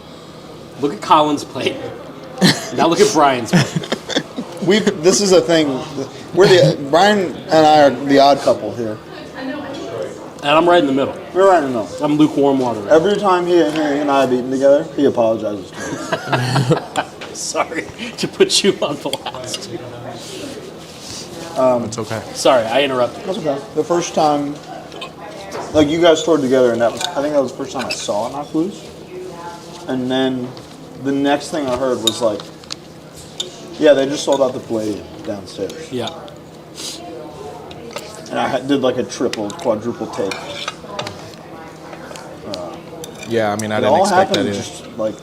Look at Colin's plate. Now look at Brian's plate. This is a thing. Brian and I are the odd couple here. And I'm right in the middle. We're right in the middle. I'm lukewarm water. Every time he and I have eaten together, he apologizes to me. Sorry to put you on blast. It's okay. Sorry, I interrupted. That's okay. The first time, like you guys toured together, and I think that was the first time I saw Knocked Loose. And then the next thing I heard was like, yeah, they just sold out the Palladium downstairs. Yeah. And I did like a triple, quadruple take. Yeah, I mean, I It didn't all expect that happened either. just like,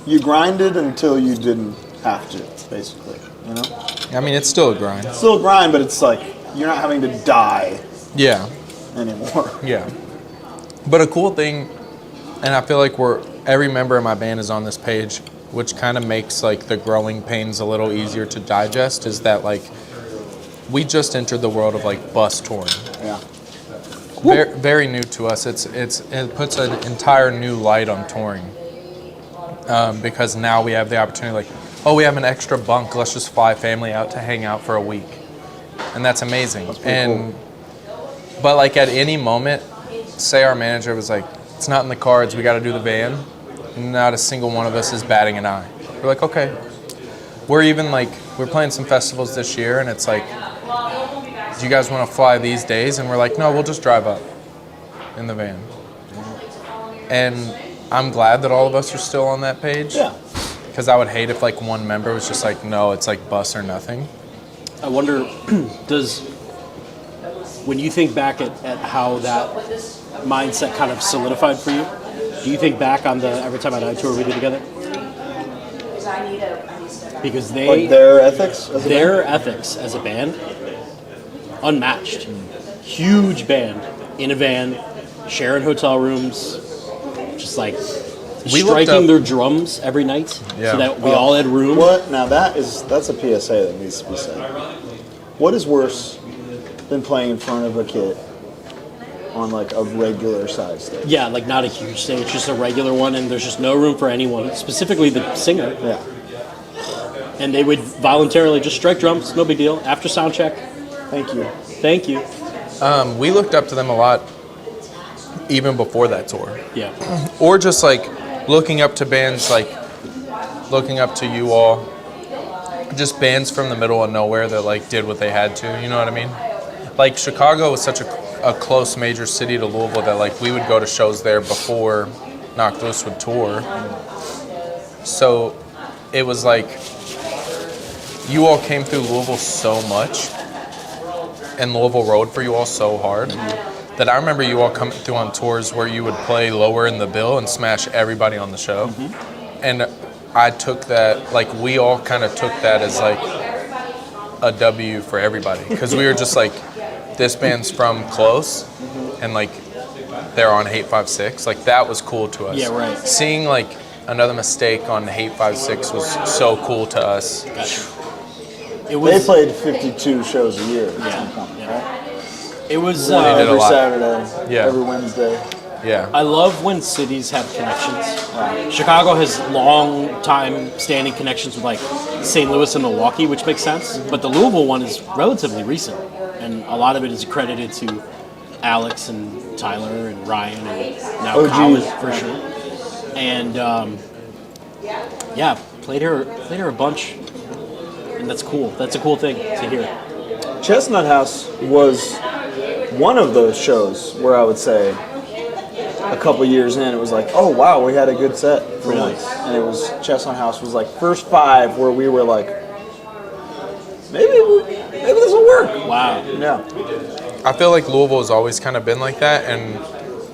you grinded until you didn't have to, basically, you know? I mean, it's still a grind. It's still a grind, but it's like, you're not having to die. Yeah. anymore. Yeah. But a cool thing, and I feel like every member of my band is on this page, which kind of makes like the growing pains a little easier to digest, is that like we just entered the world of like bus touring. Yeah. Very, very new to us. It puts an entire new light on touring, because now we have the opportunity, like, oh, we have an extra bunk. Let's just fly family out to hang out for a week, and that's amazing. Pretty cool. But like at any moment, say our manager was like, it's not in the cards. We got to do the van. Not a single one of us is batting an eye. We're like, okay. We're playing some festivals this year, and it's like, do you guys want to fly these days? And we're like, no, we'll just drive up in the van. And I'm glad that all of us are still on that page. Yeah. Because I would hate if like one member was just like, no, it's like bus or nothing. I wonder, when you think back at how that mindset kind of solidified for you, do you think back on the Every Time I Die tour we did together? Because Like their ethics? their ethics as a band, unmatched. Huge band, in a van, sharing hotel rooms, just like We looked striking up- their drums every night so that we all had room. What? Now that's a PSA that needs to be said. What is worse than playing in front of a kid on like a regular size stage? Yeah, like not a huge stage, just a regular one, and there's just no room for anyone, specifically the singer. Yeah. And they would voluntarily just strike drums, no big deal. After sound check, Thank you. thank you. We looked up to them a lot, even before that tour. Yeah. Or just like looking up to bands, like looking up to you all, just bands from the middle of nowhere that like did what they had to, you know what I mean? Like Chicago was such a close major city to Louisville that like we would go to shows there before Knocked Loose would tour. So it was like you all came through Louisville so much, and Louisville rode for you all so hard, that I remember you all coming through on tours where you would play lower in the bill and smash everybody on the show. And I took that, like we all kind of took that as like a W for everybody, because we were just like, this band's from close, and like they're on Hate 5-6. Like that was cool to us. Yeah, right. Seeing like Another Mistake on Hate 5-6 was so cool to us. It They was. played 52 shows a year at some point, right? It was. They did a Every lot. Saturday, Yeah. every Wednesday. Yeah. I love when cities have connections. Chicago has long time standing connections with like St. Louis and Milwaukee, which makes sense. But the Louisville one is relatively recent, and a lot of it is credited to Alex and Tyler and Ryan and now OGs. Colin for sure. And yeah, played her a bunch, and that's cool. That's a cool thing to hear. Chestnut House was one of those shows where I would say a couple years in, it was like, oh wow, we had a good set for Really? once. And it was, Chestnut House was like first 5 where we were like, maybe this will work. Wow. Yeah. I feel like Louisville has always kind of been like that, and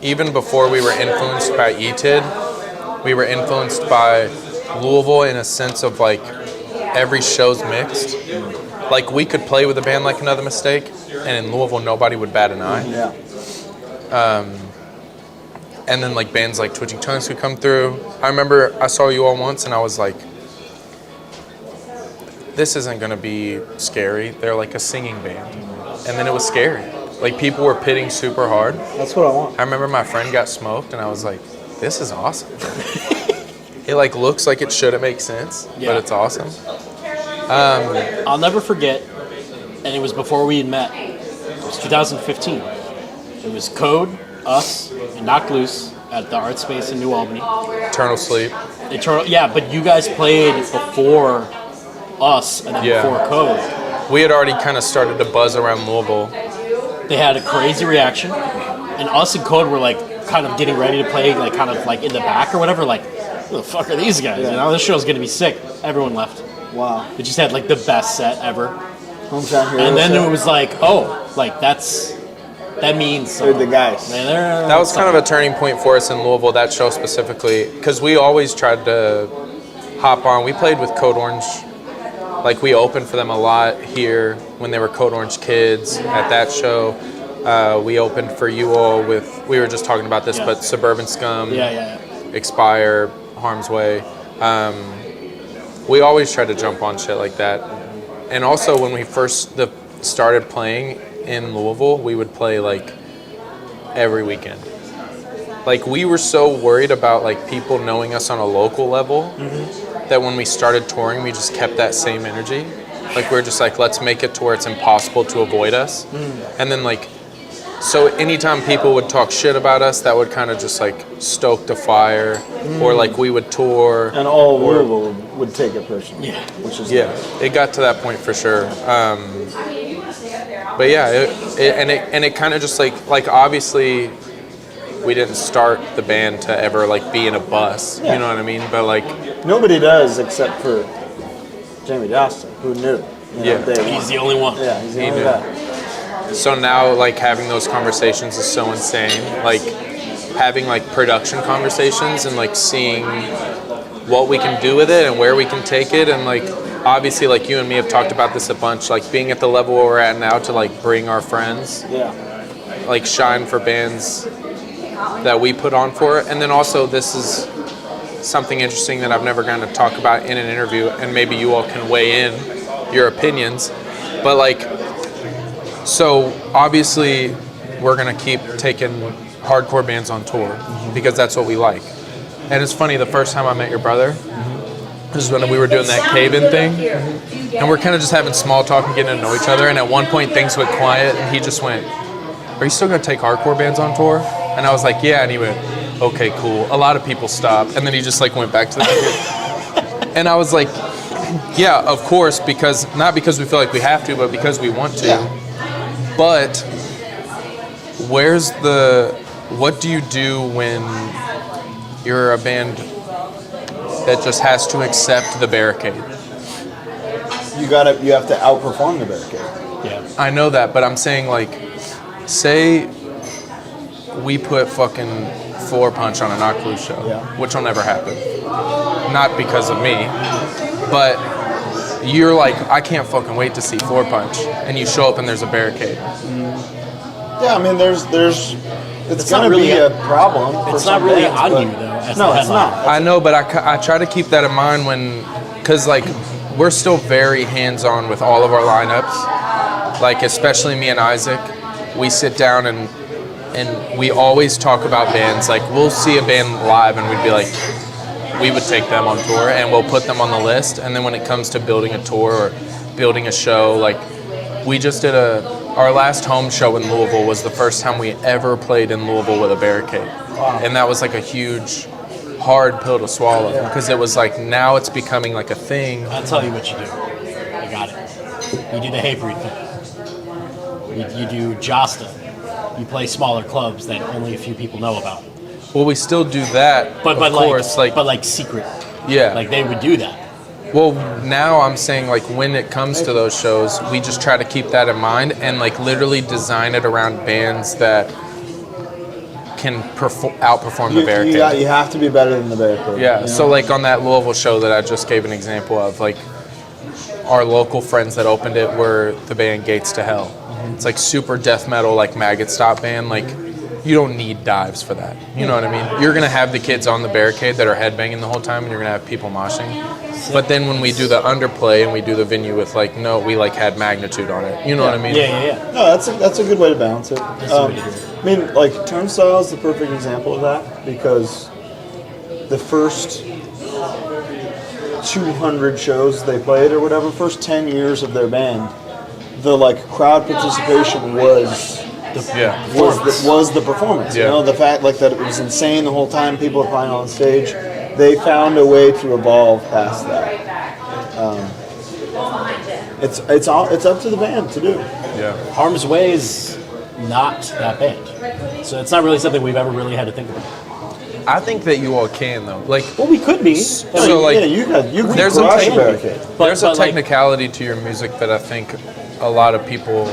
even before we were influenced by ETID, we were influenced by Louisville in a sense of like every show's mixed. Like we could play with a band like Another Mistake, and in Louisville nobody would bat an eye. Yeah. And then like bands like Twitching Tongues would come through. I remember I saw you all once and I was like, this isn't gonna be scary. They're like a singing band. And then it was scary. Like people were pitting super hard. That's what I want. I remember my friend got smoked and I was like, this is awesome. It like looks like it shouldn't make sense, Yeah. but it's awesome. I'll never forget, and it was before we had met. It was 2015. It was Code, us, and Knocked Loose at the Art Space in New Albany. Eternal Sleep. Yeah, but you guys played before us and then Yeah. before Code. We had already kind of started to buzz around Louisville. They had a crazy reaction, and us and Code were like kind of getting ready to play, like kind of like in the back or whatever. Like, who the fuck are these guys? You know, this show's gonna be sick. Everyone left. Wow. It just had like the best set ever. Hometown Hero And then set. it was like, oh, like that means They're the something. guys. Man, they're- That was kind of a turning point for us in Louisville, that show specifically, because we always tried to hop on. We played with Code Orange. Like we opened for them a lot here when they were Code Orange kids at that show. We opened for you all with, we were just talking about this, but Suburban Scum, Expire, Harm's Way. We always try to jump on shit like that. And also when we first started playing in Louisville, we would play like every weekend. Like we were so worried about like people knowing us on a local level that when we started touring, we just kept that same energy. Like we were just like, let's make it to where it's impossible to avoid us. And then like, so anytime people would talk shit about us, that would kind of just like stoke the fire, or like we would tour. And all Louisville would take it personally. Yeah. Which is It got to that point for sure. But yeah, it kind of just like obviously we didn't start the band to ever like be in a bus, you know what I mean? But like nobody does except for Jamie Johnston, who knew. You know, day He's the only one. Yeah, he's the only guy. So now, like, having those conversations is so insane. Like, having, like, production conversations and, like, seeing what we can do with it and where we can take it. And, like, obviously, like, you and me have talked about this a bunch. Like, being at the level where we're at now to, like, bring our friends. Like, shine for bands that we put on for. And then also, this is something interesting that I've never gotten to talk about in an interview. And maybe you all can weigh in your opinions. But, like... So obviously we're gonna keep taking hardcore bands on tour because that's what we like. And it's funny, the first time I met your brother, this is when we were doing that cave-in thing, and we're kind of just having small talk and getting to know each other. And at one point things went quiet, and he just went, "Are you still gonna take hardcore bands on tour?" And I was like, "Yeah." And he went, "Okay, cool." A lot of people stopped, and then he just like went back to the computer. And I was like, "Yeah, of course," because not because we feel like we have to, but because we want to. But what do you do when you're a band that just has to accept the barricade? You have to outperform the barricade. Yeah. I know that, but I'm saying like, say we put fucking Floor Punch on a Knock Loose show, which will never happen. Not because of me, but you're like, I can't fucking wait to see Floor Punch, and you show up and there's a barricade. Yeah, I mean, it's gonna really be a problem. It's for not some really bands, on but- you though. No, it's not. I know, but I try to keep that in mind because like we're still very hands-on with all of our lineups. Like especially me and Isaac, we sit down and we always talk about bands. Like we'll see a band live and we'd be like, we would take them on tour and we'll put them on the list. And then when it comes to building a tour or building a show, like we just did our last home show in Louisville was the first time we ever played in Louisville with a barricade. Wow. And that was like a huge, hard pill to swallow because it was like, now it's becoming like a thing. I'll tell you what you do. I got it. You do the Hatebreed thing. You do Josta. You play smaller clubs that only a few people know about. Well, we still do that, but of course. Like secret. Yeah. Like they would do that. Well, now I'm saying like when it comes to those shows, we just try to keep that in mind and like literally design it around bands that can outperform the barricade. You have to be better than the barricade. Yeah. You know? So like on that Louisville show that I just gave an example of, like our local friends that opened it were the band Gates to Hell. Mm-hmm. It's like super death metal, like Maggot Stop band. Like you don't need dives for that. You know what I mean? You're gonna have the kids on the barricade that are headbanging the whole time, and you're gonna have people moshing. But then when we do the underplay and we do the venue with like, no, we like had magnitude on it. You know what I mean? Yeah. No, that's a good way to balance it. I mean, like Turnstile is the perfect example of that because the first 200 shows they played or whatever, first 10 years of their band, the like crowd participation was the performance. Yeah. You know, the fact like that it was insane the whole time. People were playing on stage. They found a way to evolve past that. It's up to the band to do. Yeah. Harm's Way is not that band, so it's not really something we've ever really had to think about. I think that you all can though. Like, Well, we could be. So, like, you could there's a crush thing- barricade. there's a but, like- technicality to your music that I think a lot of people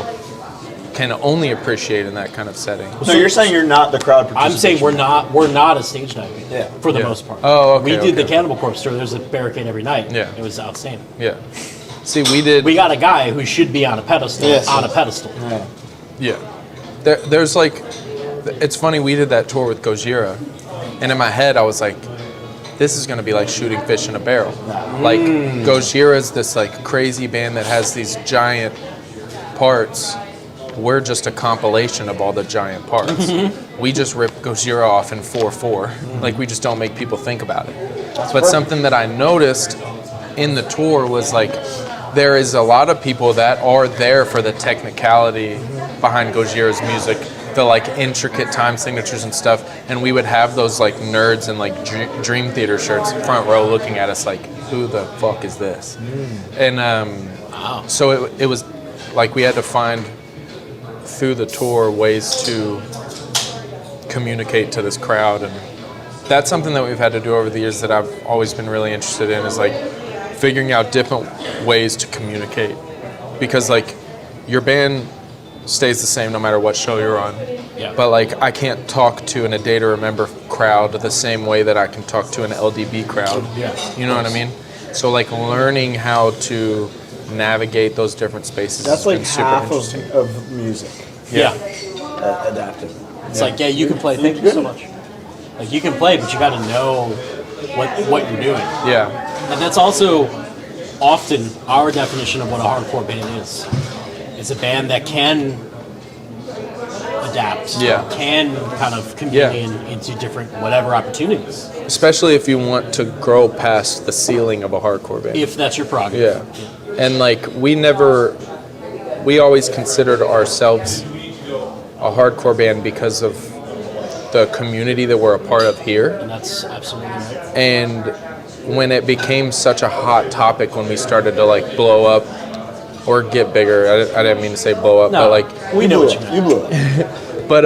can only appreciate in that kind of setting. So you're saying you're not the crowd participation? I'm saying we're not a stage dive band, Yeah. for the Yeah. most part. Oh, okay, We did the okay. Cannibal Corpse tour. There's a barricade every night. Yeah. It was outstanding. Yeah. See, we did. We got a guy who should be on a pedestal. Yes. On a pedestal. Yeah. Yeah. there's like, it's funny, we did that tour with Gojira, and in my head I was like, this is gonna be like shooting fish in a barrel. Like Gojira is this like crazy band that has these giant parts. We're just a compilation of all the giant parts. We just rip Gojira off in 4/4. Like we just don't make people think about it. But something that I noticed in the tour was like, there is a lot of people that are there for the technicality behind Gojira's music, the like intricate time signatures and stuff, and we would have those like nerds in like Dream Theater shirts front row looking at us like, who the fuck is this? And so it was like we had to find through the tour ways to communicate to this crowd, and that's something that we've had to do over the years that I've always been really interested in, is like figuring out different ways to communicate, because like your band stays the same no matter what show you're on. Yeah. But like I can't talk to an A Day to Remember crowd the same way that I can talk to an LDB crowd. Yeah. You know what I mean? So like learning how to navigate those different spaces. That's has like been super half interesting. of music. Yeah. Adaptive. It's like, yeah, you can play. Thank you so much. Like you can play, but you got to know what you're doing. Yeah. And that's also often our definition of what a hardcore band is. It's a band that can adapt, can kind of convene into different whatever opportunities. Especially if you want to grow past the ceiling of a hardcore band. If that's your prerogative. Yeah. And like we always considered ourselves a hardcore band because of the community that we're a part of here. And that's absolutely right. And when it became such a hot topic, when we started to like blow up or get bigger, I didn't mean to say blow up, but like we know what you meant. You blew it. but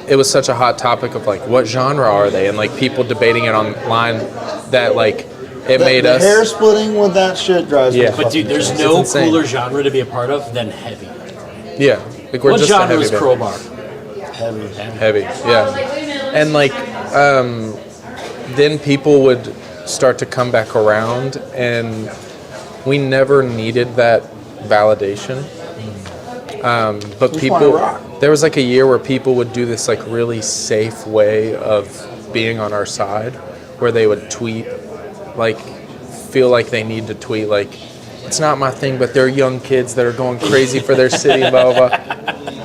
it was such a hot topic of like, what genre are they? And like people debating it online, that like it made us hair splitting with that shit drives me. But dude, there's It's no insane. cooler genre to be a part of than heavy. Yeah. Like we're What just a genre heavy is band. Crowbar? Heavy, yeah. And like, then people would start to come back around, and we never needed that validation. But there was like a year where people would do this like really safe way of being on our side, where they would tweet, like feel like they need to tweet like, it's not my thing, but they're young kids that are going crazy for their city, blah, blah, blah.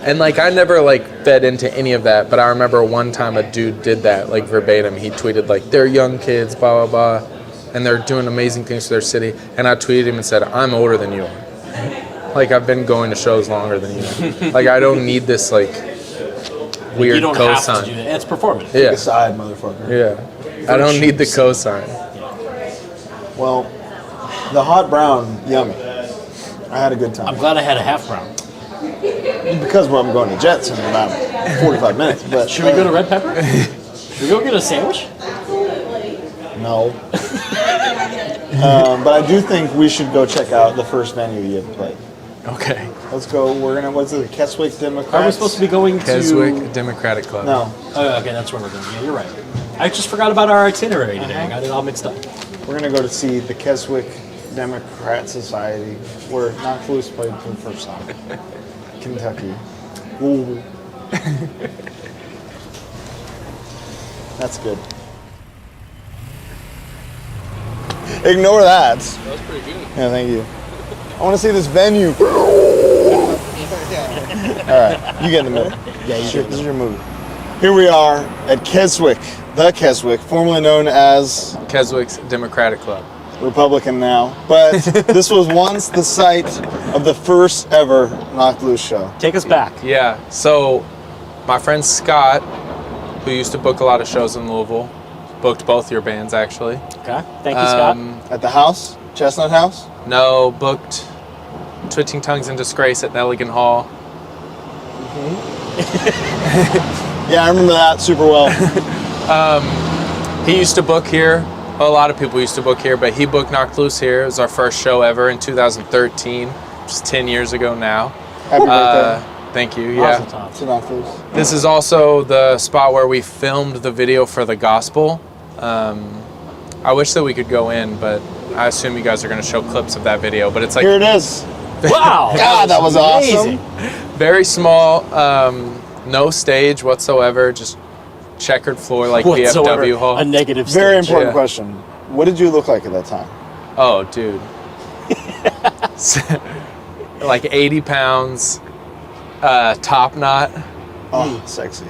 And like, I never like fed into any of that, but I remember one time a dude did that, like verbatim. He tweeted like, they're young kids, blah, blah, blah, and they're doing amazing things for their city. And I tweeted him and said, I'm older than you are. Like, I've been going to shows longer than you. Like, I don't need this like weird You don't cosign. have to do that. It's performative. Yeah, Pick a side, motherfucker. yeah. I don't need the cosign. Well, the hot brown, yummy. I had a good time. I'm glad I had a half brown. Because I'm going to Jets in about 45 minutes. But Should we go to Red Pepper? Should we go get a sandwich? No. But I do think we should go check out the first venue you ever played. Okay. Let's go. We're gonna. What's it? Keswick Democrats. Are we supposed to be going to Keswick Democratic Club. No. Oh, okay, that's where we're going. Yeah, you're right. I just forgot about our itinerary today. I got it all mixed up. We're gonna go to see the Keswick Democrat Society, where Knox Lewis played for the first time. Kentucky. Louisville. That's good. Ignore that. That was pretty good. Yeah, thank you. I want to see this venue. All right, you get in the middle. Yeah, this is your movie. Here we are at Keswick, the Keswick, formerly known as Keswick's Democratic Club. Republican now, but this was once the site of the first ever Knocked Loose show. Take us back. Yeah, so my friend Scott, who used to book a lot of shows in Louisville, booked both your bands actually. Okay. Thank you, Scott. At the house, Chestnut House. No, booked Twitching Tongues in Disgrace at Nelligan Hall. Yeah, I remember that super well. He used to book here. A lot of people used to book here, but he booked Knocked Loose here. It was our first show ever in 2013, which is 10 years ago now. Happy birthday Thank you, yeah. Awesome. to Knocked Loose. This is also the spot where we filmed the video for the gospel. I wish that we could go in, but I assume you guys are going to show clips of that video. But it's like Here it is. Wow. God, that was awesome. Very small, no stage whatsoever, just checkered floor like Whatsoever. VFW hall. A negative Very stage. important Yeah. question. What did you look like at that time? Oh, dude. Like 80 pounds, top knot. Oh, sexy.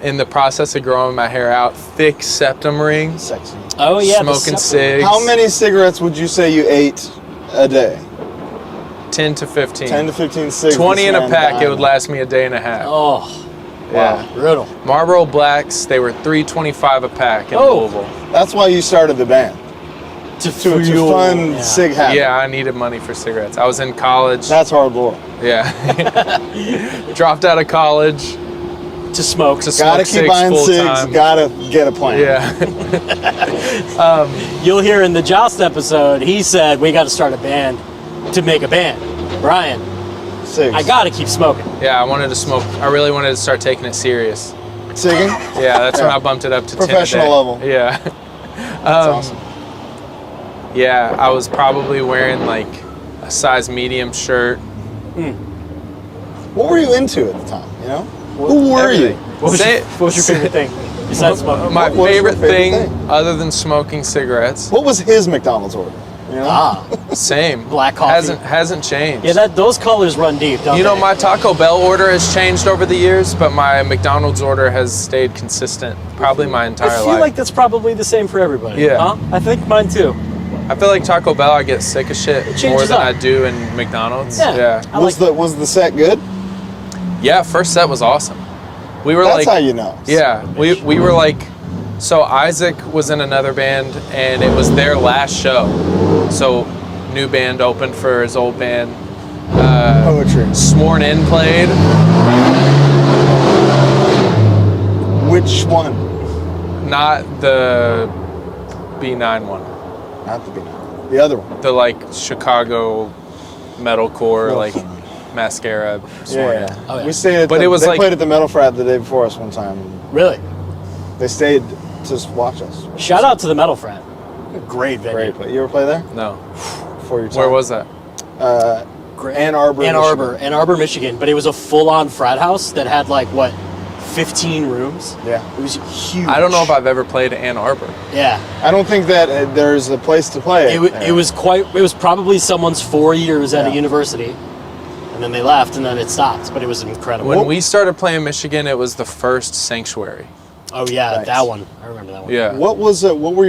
In the process of growing my hair out, thick septum ring, Sexy. Oh yeah. the smoking septum. cigs. How many cigarettes would you say you ate a day? 10 to 15. 10 to 15 cigarettes. 20 in a pack, it would last me a day and a half. Oh, Yeah. brutal. Marlboro Blacks, they were $3.25 a pack in Oh. Louisville. That's why you started the band. To fuel. fund Yeah. Sig Habit. Yeah, I needed money for cigarettes. I was in college. That's HardLore. Yeah. Dropped out of college To smoke. to Gotta smoke keep cigs buying full cigs. time. Gotta get a plan. Yeah. You'll hear in the Joust episode, he said, we got to start a band to make a band. Brian, Cigs. I got to keep smoking. Yeah, I wanted to smoke. I really wanted to start taking it serious. Cigging. Yeah, that's when Yeah. I bumped it up to 10 a Professional day. level. Yeah. That's awesome. Yeah, I was probably wearing like a size medium shirt. What were you into at the time? You know? Who were Everything. you? What was, Say- your, what was your favorite thing besides smoking? My What was your favorite favorite thing, thing? other than smoking cigarettes, What was his McDonald's order? You know? same. Black coffee. Hasn't changed. Yeah, those colors run deep, don't You know, they? my Taco Bell order has changed over the years, but my McDonald's order has stayed consistent probably my entire I feel life. like that's probably the same for everybody. Yeah. Huh? I think mine too. I feel like Taco Bell, I get sick of shit more changes than up. I do in McDonald's. Yeah. I Was the set good? Yeah, first set was awesome. We were That's like, how you know. yeah, we were like, so Isaac was in another band and it was their last show. So new band opened for his old band. Poetry. Sworn In played. Which one? Not the B9 one. Not the B9. The other one. The like Chicago metalcore, Metal like Frat. mascara. Sworn In. Oh, yeah. We stayed at But the, it was they like- played at the Metal Frat the day before us one time. Really? They stayed to watch us. Shout out to the Metal Frat. Great venue. Great. But you ever play there? No. Before your time? Where was that? Great. Ann Arbor, Ann Michigan. Arbor, Michigan. But it was a full-on frat house that had like what, 15 rooms? Yeah. It was huge. I don't know if I've ever played Ann Arbor. Yeah. I don't think that there's a place to play it. It was probably someone's 4 years at a Yeah. university, and then they left, and then it stopped. But it was incredible. When we started playing Michigan, it was the first Sanctuary. Oh yeah, Nice. that one. I remember that one. Yeah. What were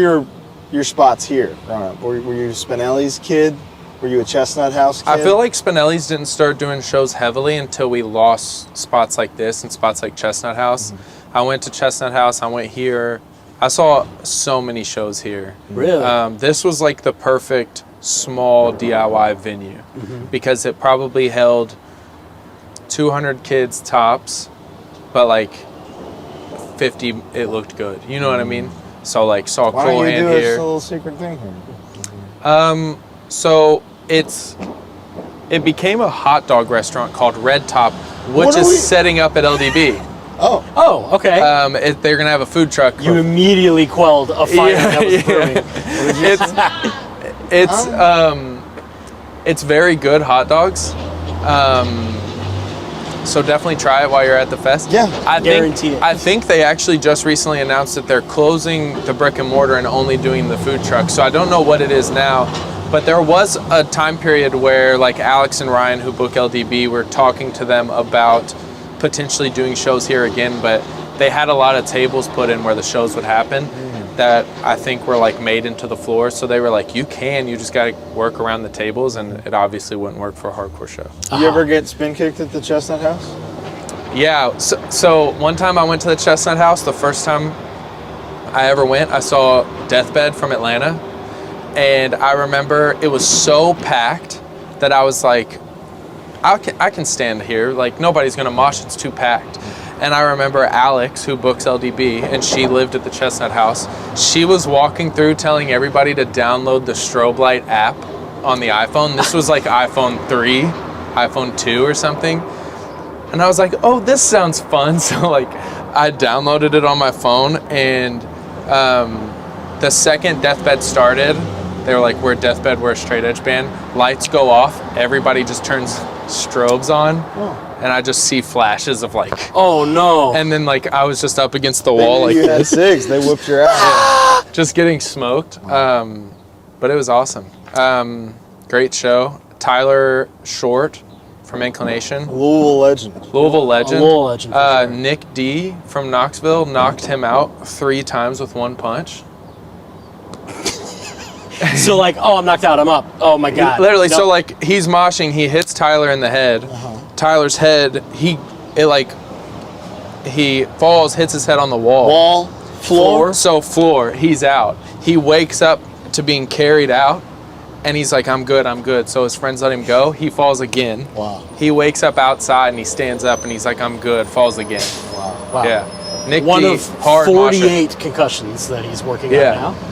your spots here growing up? Were you Spinelli's kid? Were you a Chestnut House kid? I feel like Spinelli's didn't start doing shows heavily until we lost spots like this and spots like Chestnut House. I went to Chestnut House. I went here. I saw so many shows here. Really? This was like the perfect small DIY venue because it probably held 200 kids tops, but like 50, it looked good. You know what I mean? So like saw Why Cool don't you Hand do a here. little secret thing here? So it became a hot dog restaurant called Red Top, which What are is we- setting up at LDB. Oh, Oh, okay. They're gonna have a food truck. you immediately quelled a fire Yeah, that was yeah. brewing. It's very good hot dogs. So definitely try it while you're at the fest. Yeah, guarantee it. I think they actually just recently announced that they're closing the brick and mortar and only doing the food truck. So I don't know what it is now, but there was a time period where like Alex and Ryan, who book LDB, were talking to them about potentially doing shows here again, but they had a lot of tables put in where the shows would happen that I think were like made into the floor. So they were like, you just got to work around the tables, and it obviously wouldn't work for a hardcore show. you ever get spin kicked at the Chestnut House? Yeah, so one time I went to the Chestnut House. The first time I ever went, I saw Deathbed from Atlanta, and I remember it was so packed that I was like, I can stand here. Like, nobody's gonna mosh, it's too packed. And I remember Alex, who books LDB, and she lived at the Chestnut House. She was walking through telling everybody to download the strobe light app on the iPhone. This was like iPhone 3, iPhone 2 or something. And I was like, oh, this sounds fun. So like I downloaded it on my phone, and the second Deathbed started, They were like, we're a deathbed, we're a straight edge band. Lights go off, everybody just turns strobes on, and I just see flashes of like, Oh no. and then like I was just up against the They wall knew like you had this, SIGs. They whooped your ass. just getting smoked. But it was awesome. Great show. Tyler Short from Inclination. Louisville legend. Louisville legend. Louisville legend, for sure. Nick D from Knoxville knocked him out 3 times with one punch. So like, oh, I'm knocked out. I'm up. Oh my god. Literally, Nope. so like he's moshing, he hits Tyler in the head. Tyler's head, he falls, hits his head on the wall. Wall, floor. So floor, he's out. He wakes up to being carried out, and he's like, I'm good. So his friends let him go. He falls again. Wow. He wakes up outside and he stands up and he's like, I'm good. Falls again. Wow. Yeah. Nick One D, of hard 48 concussions that he's working Yeah. on now. mosher.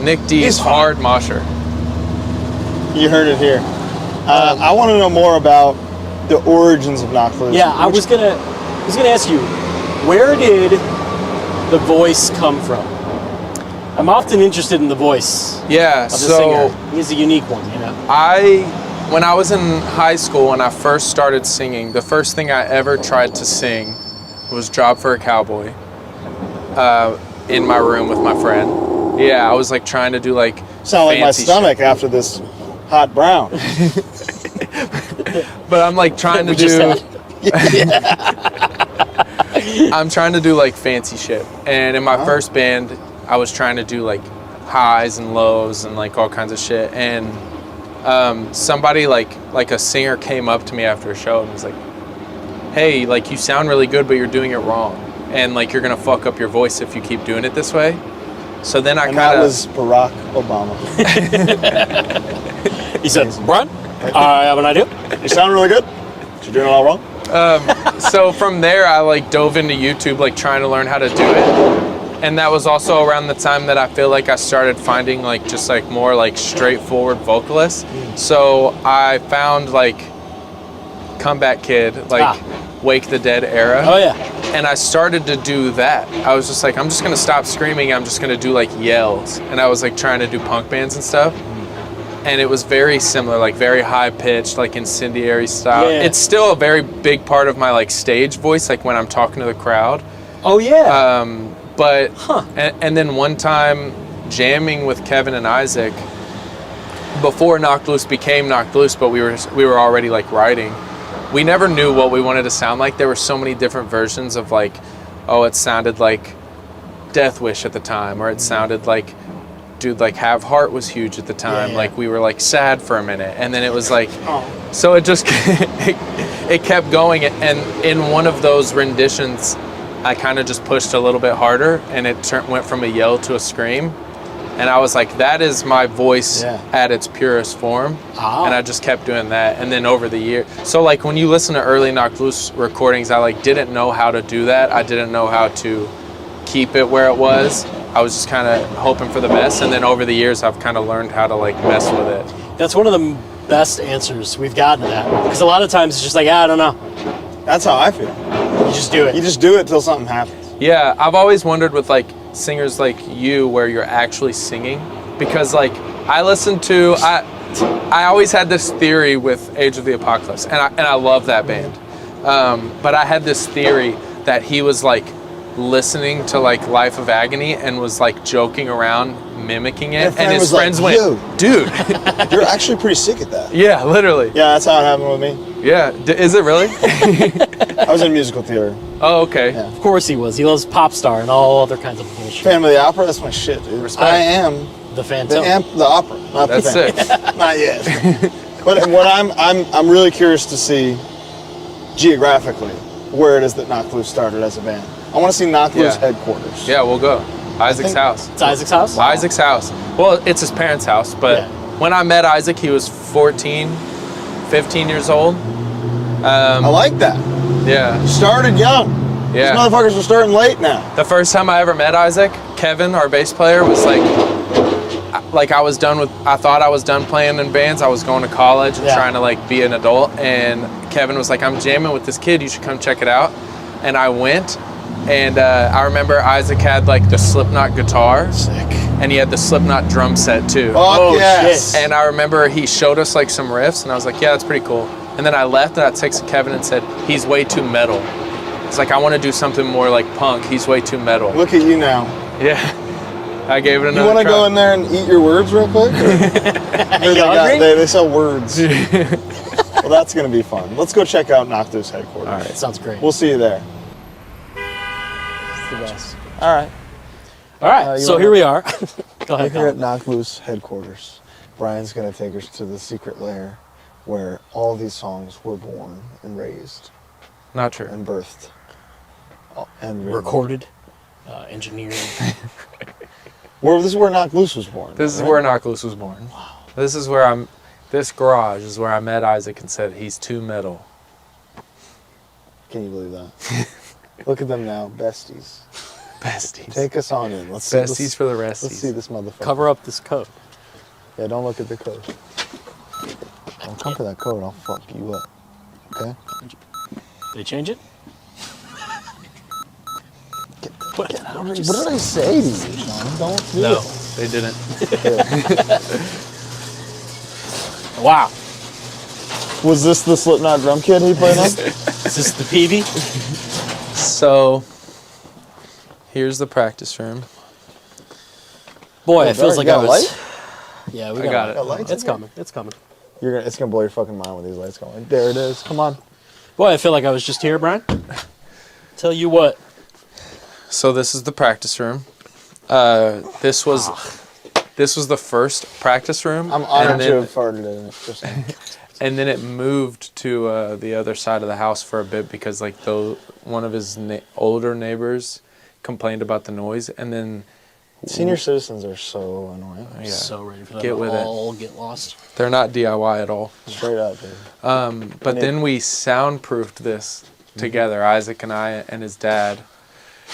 Nick D, He's fine. hard mosher. You heard it here. I want to know more about the origins of Knock Loose. Yeah, I was gonna ask you, where did the voice come from? I'm often interested in the voice Yeah, of the so singer. He's a unique one, you know. when I was in high school, when I first started singing, the first thing I ever tried to sing was Job for a Cowboy in my room with my friend. Yeah, I was like trying to do like Sound like my fancy stomach after this hot brown. shit. But I'm like trying to We just do had. I'm trying to do like fancy shit. And in my first band, I was trying to do like highs and lows and like all kinds of shit. And somebody like a singer came up to me after a show and was like, hey, like you sound really good, but you're doing it wrong. And like you're gonna fuck up your voice if you keep doing it this way. So then I And kind that of was Barack Obama. He said, Brian, I have an idea. You sound really good, but you're doing it all wrong. so from there I like dove into YouTube like trying to learn how to do it. And that was also around the time that I feel like I started finding like just like more like straightforward vocalists. So I found like Comeback Kid, like Wake the Dead era. Oh yeah. And I started to do that. I was just like, I'm just gonna stop screaming. I'm just gonna do like yells. And I was like trying to do punk bands and stuff. And it was very similar, like very high pitched, like incendiary style. Yeah. It's still a very big part of my like stage voice, like when I'm talking to the crowd. Oh yeah. But and then one time jamming with Kevin and Isaac before Knocked Loose became Knocked Loose, but we were already like writing. We never knew what we wanted to sound like. There were so many different versions of like, oh, it sounded like Death Wish at the time, or it sounded like, dude, like Have Heart was huge at the time. Yeah. Like we were like sad for a minute, and then it was like, so it just it kept going. And in one of those renditions, I kind of just pushed a little bit harder, and it went from a yell to a scream. And I was like, that is my voice at its purest form. And I just kept doing that. And then over the year, so like when you listen to early Knocked Loose recordings, I like didn't know how to do that. I didn't know how to keep it where it was. I was just kind of hoping for the best. And then over the years, I've kind of learned how to like mess with it. That's one of the best answers we've gotten to that. Because a lot of times it's just like, I don't know. That's how I feel. You just do it. You just do it till something happens. Yeah, I've always wondered with like singers like you where you're actually singing, because like I always had this theory with Age of the Apocalypse, and I love that band, but I had this theory that he was like listening to like Life of Agony and was like joking around mimicking it, and his friends went, dude, you're actually pretty sick at that. yeah, literally, Yeah, that's how it happened with me. yeah. Is it really? I was in musical theater. Oh, okay. Yeah. Of course he was. He loves pop star and all other kinds of bullshit. Phantom of the Opera, that's my shit, dude. Respect. I am The Phantom. the opera, not That's the sick. Phantom. Not yet. But what I'm really curious to see geographically where it is that Knocked Loose started as a band. I want to see Knocked Loose headquarters. Yeah, we'll go. Isaac's house. It's Isaac's house? Isaac's house. Well, it's his parents' house, but when I met Isaac, he was 15 years old. I like that. Yeah. Started young. Yeah. These motherfuckers are starting late now. The first time I ever met Isaac, Kevin, our bass player, was like I thought I was done playing in bands. I was going to college and trying to like be an adult. And Kevin was like, I'm jamming with this kid. You should come check it out. And I went, And I remember Isaac had like the Slipknot guitar. Sick. And he had the Slipknot drum set too. Oh, yes. shit. And I remember he showed us like some riffs, and I was like, yeah, that's pretty cool. And then I left, and I texted Kevin and said, he's way too metal. It's like, I want to do something more like punk. He's way too metal. Look at you now. Yeah. I gave it another You want to try. go in there and eat your words real quick? They sell words. Well, that's going to be fun. Let's go check out Knock Loose headquarters. All right. Sounds great. We'll see you there. It's the best. All right. All right, you so wanna- here we are. Go ahead. Here at Colin. Knock Loose headquarters, Brian's going to take us to the secret lair where all these songs were born and raised Not true. and birthed. And written. Recorded, engineered. This is where Knock Loose was born. This is right? where Knock Loose was born. Wow. This garage is where I met Isaac and said, he's too metal. Can you believe that? Look at them now, besties. Besties. Take us on in. Let's Besties see, for the let's see resties. this motherfucker. Cover up this coat. Yeah, don't look at the code. Don't come for that code. I'll fuck you up. Okay? Did they change it? What did I say to you, Sean? Don't do No, it. they didn't. Wow. Was this the Slipknot drum kit he played on? Is this the PV? So, here's the practice room. Boy, it feels dark. like You I got was. light? Yeah, we I got, got it. it. Got lights It's in here? coming. It's coming. It's gonna blow your fucking mind with these lights going. There it is. Come on. Boy, I feel like I was just here, Brian. Tell you what. So this is the practice room. This was the first practice room. I'm honored and to then, have farted in it. Just saying. and then it moved to the other side of the house for a bit because like one of his older neighbors complained about the noise, and then Senior citizens are so annoying. yeah, So ready for them Get to with it. all get lost. they're not DIY at all. Straight up, dude. But then we soundproofed this together, Isaac and I and his dad.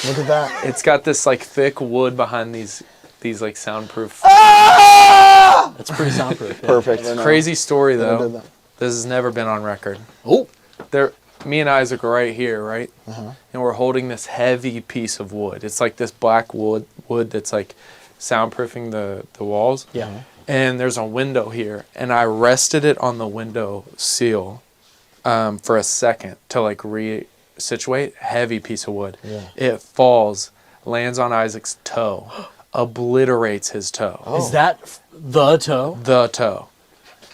Look at that. It's got this like thick wood behind these like soundproof. That's pretty soundproof. Yeah. Perfect. Crazy story Never though. did that. This has never been on record. Oh, Me and Isaac are right here, right? And we're holding this heavy piece of wood. It's like this black wood that's like soundproofing the walls. yeah. And there's a window here, and I rested it on the window sill for a second to like resituate. Heavy piece of wood. Yeah. It falls, lands on Isaac's toe, obliterates his toe. Oh. Is that the toe? The toe.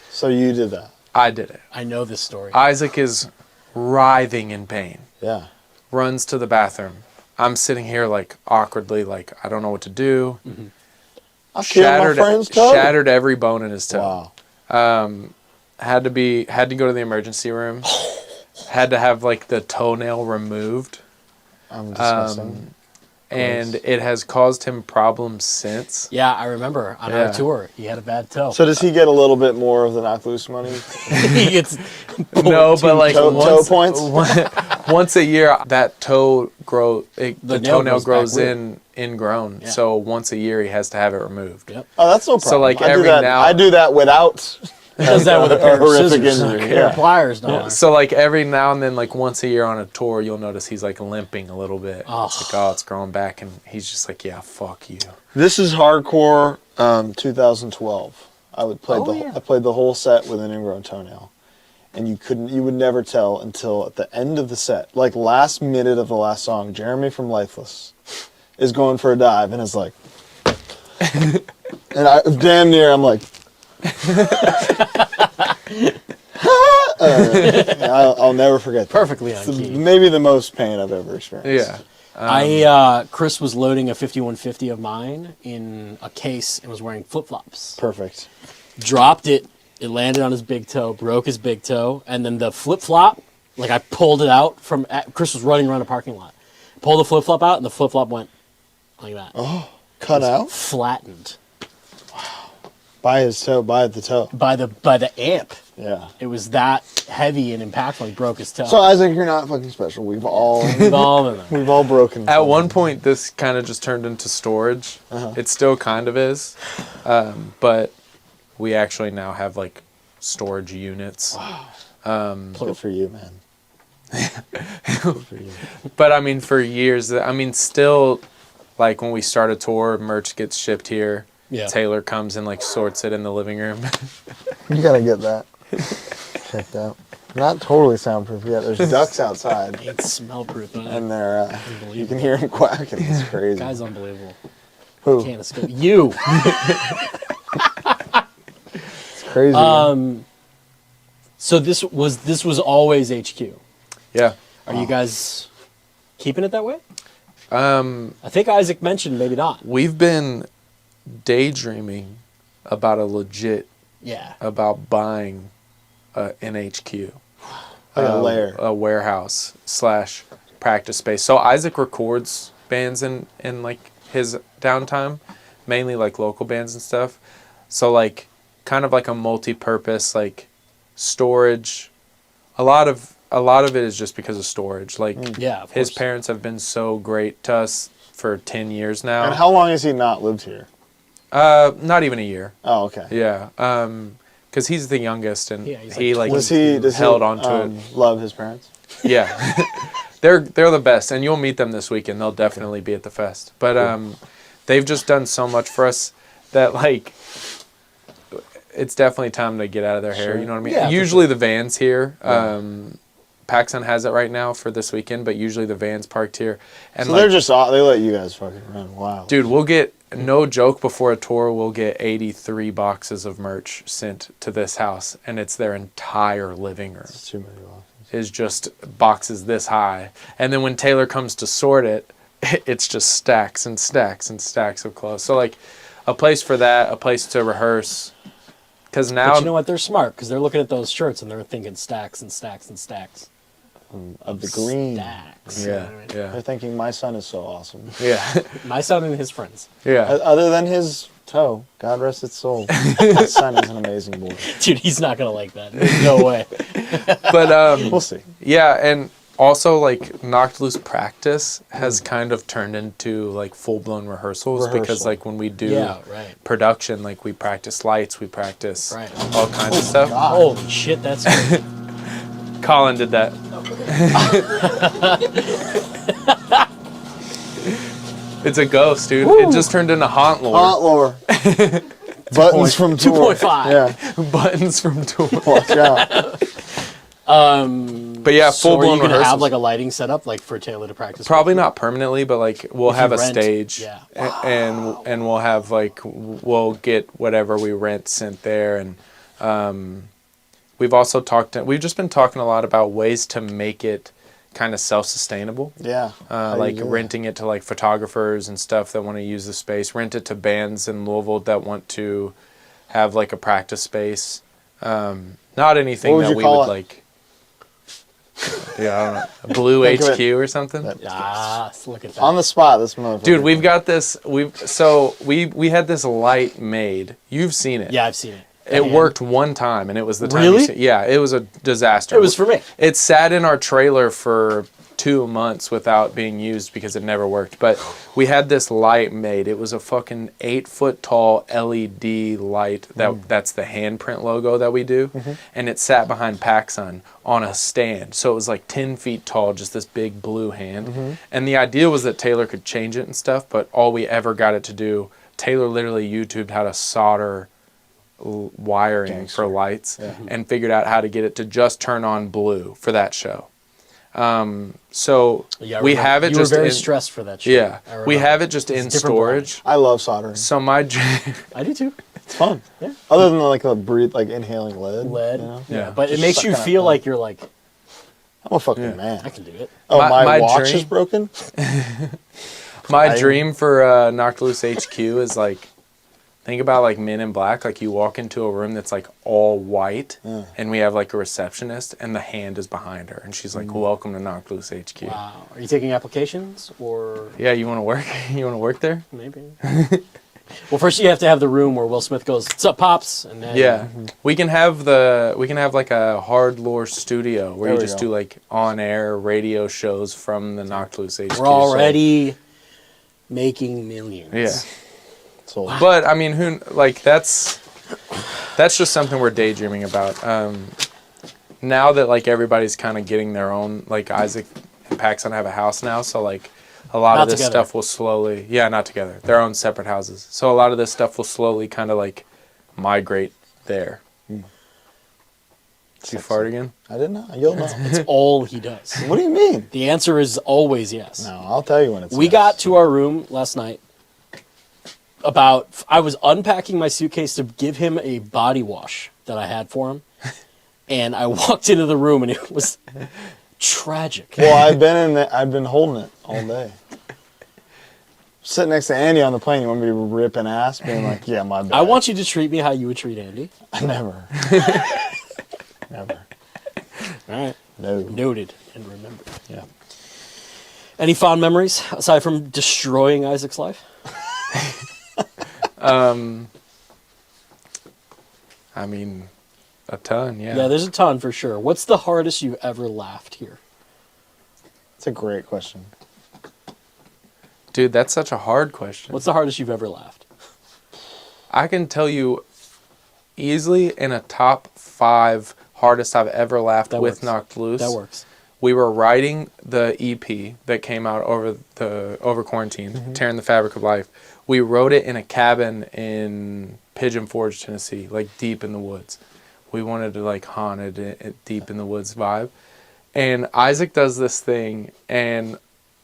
So you did that. I did it. I know this story. Isaac is writhing in pain. Yeah. Runs to the bathroom. I'm sitting here like awkwardly, like I don't know what to do. I killed my friend's toe. Shattered every bone in his toe. Wow. Had to go to the emergency room. Had to have like the toenail removed. I'm disgusting. And it has caused him problems since. Yeah, I remember on Yeah. our tour, he had a bad toe. So does he get a little bit more of the Knock Loose money? he gets No, but like toe points? once a year that toe the nail toenail grows grows back ingrown. Yeah. So once a year he has to have it removed. Yep. Oh, that's no problem. So, like, I do every that, now- I do that without He does that with a pair of horrific scissors. injury. Pair of Yeah. pliers, no. So like every now and then, like once a year on a tour, you'll notice he's like limping a little bit. Oh. It's like, oh, it's growing back, and he's just like, yeah, fuck you. This is hardcore 2012. I played the whole set with an ingrown toenail. And you would never tell until at the end of the set, like last minute of the last song, Jeremy from Lifeless is going for a dive and is like, and I'm like, I'll never forget that. Perfectly on It's key. maybe the most pain I've ever experienced. Yeah. Chris was loading a 5150 of mine in a case and was wearing flip-flops. Perfect. Dropped it. It landed on his big toe, broke his big toe, and then the flip-flop, like I pulled it out Chris was running around a parking lot. Pulled the flip-flop out, and the flip-flop went like that. Oh, cut out? Flattened. By his toe, by the toe. By the amp. Yeah. It was that heavy and impactful. He broke his toe. So Isaac, you're not fucking special. We've all We've all been there. we've all broken. At one point, this kind of just turned into storage. It still kind of is, but we actually now have like storage units. Good for you, man. But I mean, for years, I mean, still, like when we start a tour, merch gets shipped here. Yeah. Taylor comes and like sorts it in the living room. You gotta get that checked out. Not totally soundproof yet. There's ducks outside, Ain't smell proof. and they're you can hear them quacking. It's crazy. Guy's unbelievable. Who? Can't escape you. It's crazy. So this was always HQ. Yeah. Are you guys keeping it that way? Um, I think Isaac mentioned maybe not. we've been daydreaming about about buying an HQ. Like a lair. A warehouse / practice space. So Isaac records bands in like his downtime, mainly like local bands and stuff. So like kind of like a multi-purpose like storage. A lot of it is just because of storage. Like Yeah, of his course. parents have been so great to us for 10 years now. And how long has he not lived here? Not even a year. Oh, okay. Yeah. Because he's the youngest and Yeah, he's he like like Does held he, on to it. love his parents? Yeah. they're the best, and you'll meet them this weekend. They'll definitely be at the fest. But they've just done so much for us that like it's definitely time to get out of their hair. Sure. You know what I mean? Yeah, for Usually the van's here. PacSun has it right now for this weekend, but usually the van's parked here. And So like, they're just they let you guys fucking run wild. dude, we'll get no joke before a tour. We'll get 83 boxes of merch sent to this house, and it's their entire living room. It's too many boxes. Is just boxes this high, and then when Taylor comes to sort it, it's just stacks and stacks and stacks of clothes. So like a place for that, a place to rehearse. Because now, But you know what? They're smart because they're looking at those shirts and they're thinking stacks and stacks and stacks. Of the green. Stacks. You know yeah, what I mean? They're yeah, thinking my son is so awesome. yeah, My son and his friends. yeah. Other than his toe, God rest its soul. My son is an amazing boy. Dude, he's not going to like that. There's no way. But We'll see. yeah, and also like Knocked Loose practice has kind of turned into like full blown rehearsals because Rehearsal. like when we do Yeah, right. production, like we practice lights, we practice Right. all kinds of stuff. God. Holy shit, that's good. Colin did that. It's a ghost, dude. It just turned into HauntLore. HardLore. Buttons from tour. 2.5. Yeah, Buttons from tour. watch out. But yeah, So full are you blown going to rehearsals. have like a lighting setup like for Taylor to practice? Probably with? not permanently, but like we'll If you have a rent, stage, yeah. and we'll have like we'll get whatever we rent sent there, and we've also we've just been talking a lot about ways to make it kind of self-sustainable. Yeah. How do Like you do that? renting it to like photographers and stuff that want to use the space, rent it to bands in Louisville that want to have like a practice space. Not anything What would that you we call would it? like. Yeah, I don't know. A Blue Think of HQ it. or something. Ah, look at that. On the spot, this motherfucker. Dude, we've got this. We had this light made. You've seen it. Yeah, I've seen it. It worked one time, and it was the time. Really? Yeah, it was a disaster. It was for me. It sat in our trailer for 2 months without being used because it never worked. But we had this light made. It was a fucking 8-foot tall LED light that's the handprint logo that we do, and it sat behind PacSun on a stand. So it was like 10 feet tall, just this big blue hand. And the idea was that Taylor could change it and stuff, but all we ever got it to do, Taylor literally YouTubed how to solder wiring for lights and figured out how to get it to just turn on blue for that show. So Yeah, I we remember. have it You just were very in, stressed for that show. yeah, I we remember. have it just It's in a different storage. I love soldering. So my dream, I do too. It's fun. Yeah. Other than like a breathe, like inhaling lead. Lead. You know? Yeah. But it Just makes you sucking feel it like you're like, I'm a fucking Yeah. man. I can do it. Oh, My my watch dream- is broken? my I- dream for Knocked Loose HQ is like, think about like Men in Black. Like you walk into a room that's like all white, and we have like a receptionist, and the hand is behind her, and she's like, "Welcome to Knocked Loose HQ." Wow. Are you taking applications or Yeah, you want to work? You want to work there? maybe? Well, first you have to have the room where Will Smith goes, "What's up, pops?" And then Yeah, we can have like a HardLore studio where There you we just go. do like on air radio shows from the Knocked Loose HQ. we're already making millions. Yeah, So, but I mean, that's just something we're daydreaming about. now that like everybody's kind of getting their own, like Isaac and Paxson have a house now, so like a lot of this stuff will slowly, not together, their own separate houses. So a lot of this stuff will slowly kind of like migrate there. Did you fart again? I didn't know. You'll know. It's all he does. What do you mean? The answer is always yes. No, I'll tell you when it's We yes. got to our room last night. I was unpacking my suitcase to give him a body wash that I had for him. And I walked into the room and it was tragic. Well, I've been holding it all day. Sitting next to Andy on the plane, you want me to rip an ass, being like, yeah, my bad. I want you to treat me how you would treat Andy. Never. Never. All right. No. Noted and remembered. Yeah. Any fond memories aside from destroying Isaac's life? I mean, a ton, yeah. Yeah, there's a ton for sure. What's the hardest you've ever laughed here? It's a great question. Dude, that's such a hard question. What's the hardest you've ever laughed? I can tell you easily in a top 5 hardest I've ever laughed That with works. Knocked Loose. That works. We were writing the EP that came out over quarantine, Tearing the Fabric of Life. We wrote it in a cabin in Pigeon Forge, Tennessee, like deep in the woods. We wanted to like haunted it deep in the woods vibe. And Isaac does this thing, and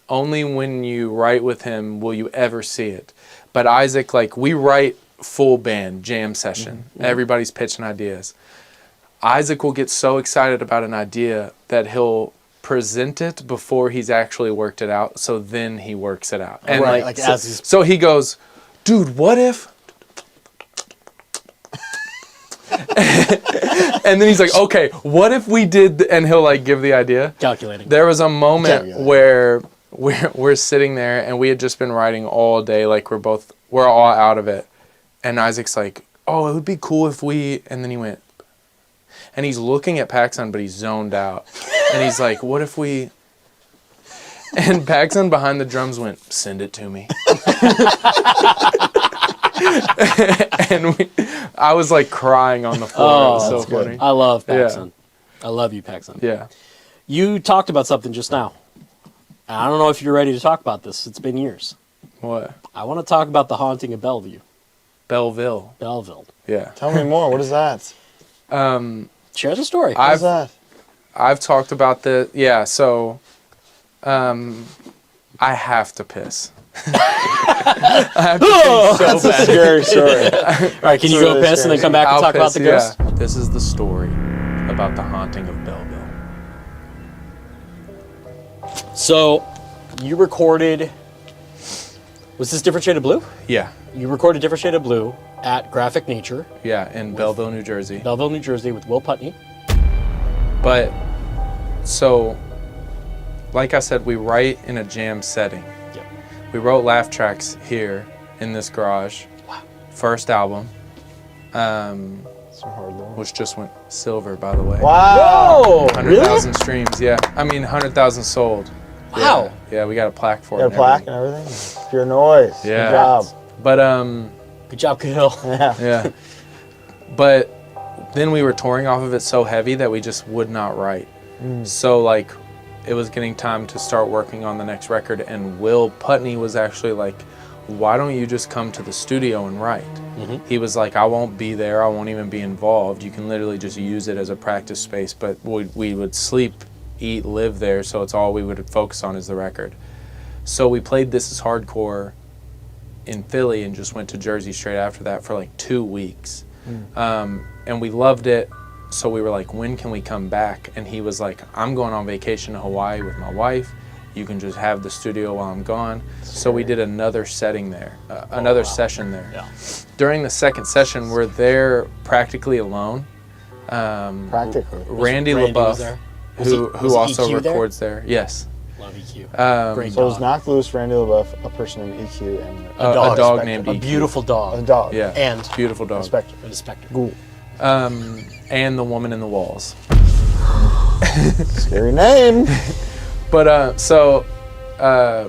only when you write with him will you ever see it. But Isaac, like, we write full band, jam session. Everybody's pitching ideas. Isaac will get so excited about an idea that he'll present it before he's actually worked it out, so then he works it out. And Right, like as he's... so he goes, dude, what if? And then he's like, okay, what if we did, and he'll like give the idea. Calculating. There was a moment where we're sitting there and we had just been writing all day, like we're all out of it. And Isaac's like, oh, it would be cool if we, and then he went, and he's looking at Paxson, but he's zoned out. And he's like, what if we, and Paxson behind the drums went, send it to me. And I was like crying on the floor. Oh, it was so that's good. funny. I love Paxson. I love you, Paxson. Yeah. You talked about something just now. I don't know if you're ready to talk about this. It's been years. What? I want to talk about the haunting of Belleville. Belleville. Yeah. Tell me more. What is that? Share the story. What is that? I've talked about the, so I have to piss. I have to piss so That's a bad. scary story. All right, can you go really piss and then scary. come back and I'll talk about piss, the ghost? yeah. This is the story about the haunting of Belleville. So, you recorded... Was this Different Shade of Blue? Yeah. You recorded Different Shade of Blue at Graphic Nature, Yeah, in Belleville, New Jersey. Belleville, New Jersey, with Will Putney. But, so, like I said, we write in a jam setting. Yep. We wrote laugh tracks here in this garage. Wow. First album, Some HardLore. which just went silver, by the way. Wow. Whoa! 100,000 streams, yeah. I mean, 100,000 sold. Wow. Yeah, we got a plaque for You it. got a plaque and everything? Pure noise. Yeah. Good job. But, Good job, Cahill. Yeah. yeah. But then we were touring off of it so heavy that we just would not write. So, like, it was getting time to start working on the next record, and Will Putney was actually like, why don't you just come to the studio and write? He was like, I won't be there, I won't even be involved. You can literally just use it as a practice space, but we would sleep, eat, live there, so it's all we would focus on is the record. So we played This Is Hardcore in Philly and just went to Jersey straight after that for like 2 weeks. And we loved it. So we were like, when can we come back? And he was like, I'm going on vacation to Hawaii with my wife. You can just have the studio while I'm gone. So we did another setting there, session there. Yeah. During the second session, we're there practically alone. Practically. Randy was LaBeouf, there? who Was also EQ there? records there. Yes. Love EQ. Great So it was dog. Knocked Loose, Randy LaBeouf, a person named EQ, and A dog Spectre. named A EQ. beautiful dog. A dog. Yeah. And Beautiful dog. A Spectre. a specter. Ghoul. And The Woman in the Walls. Scary name. But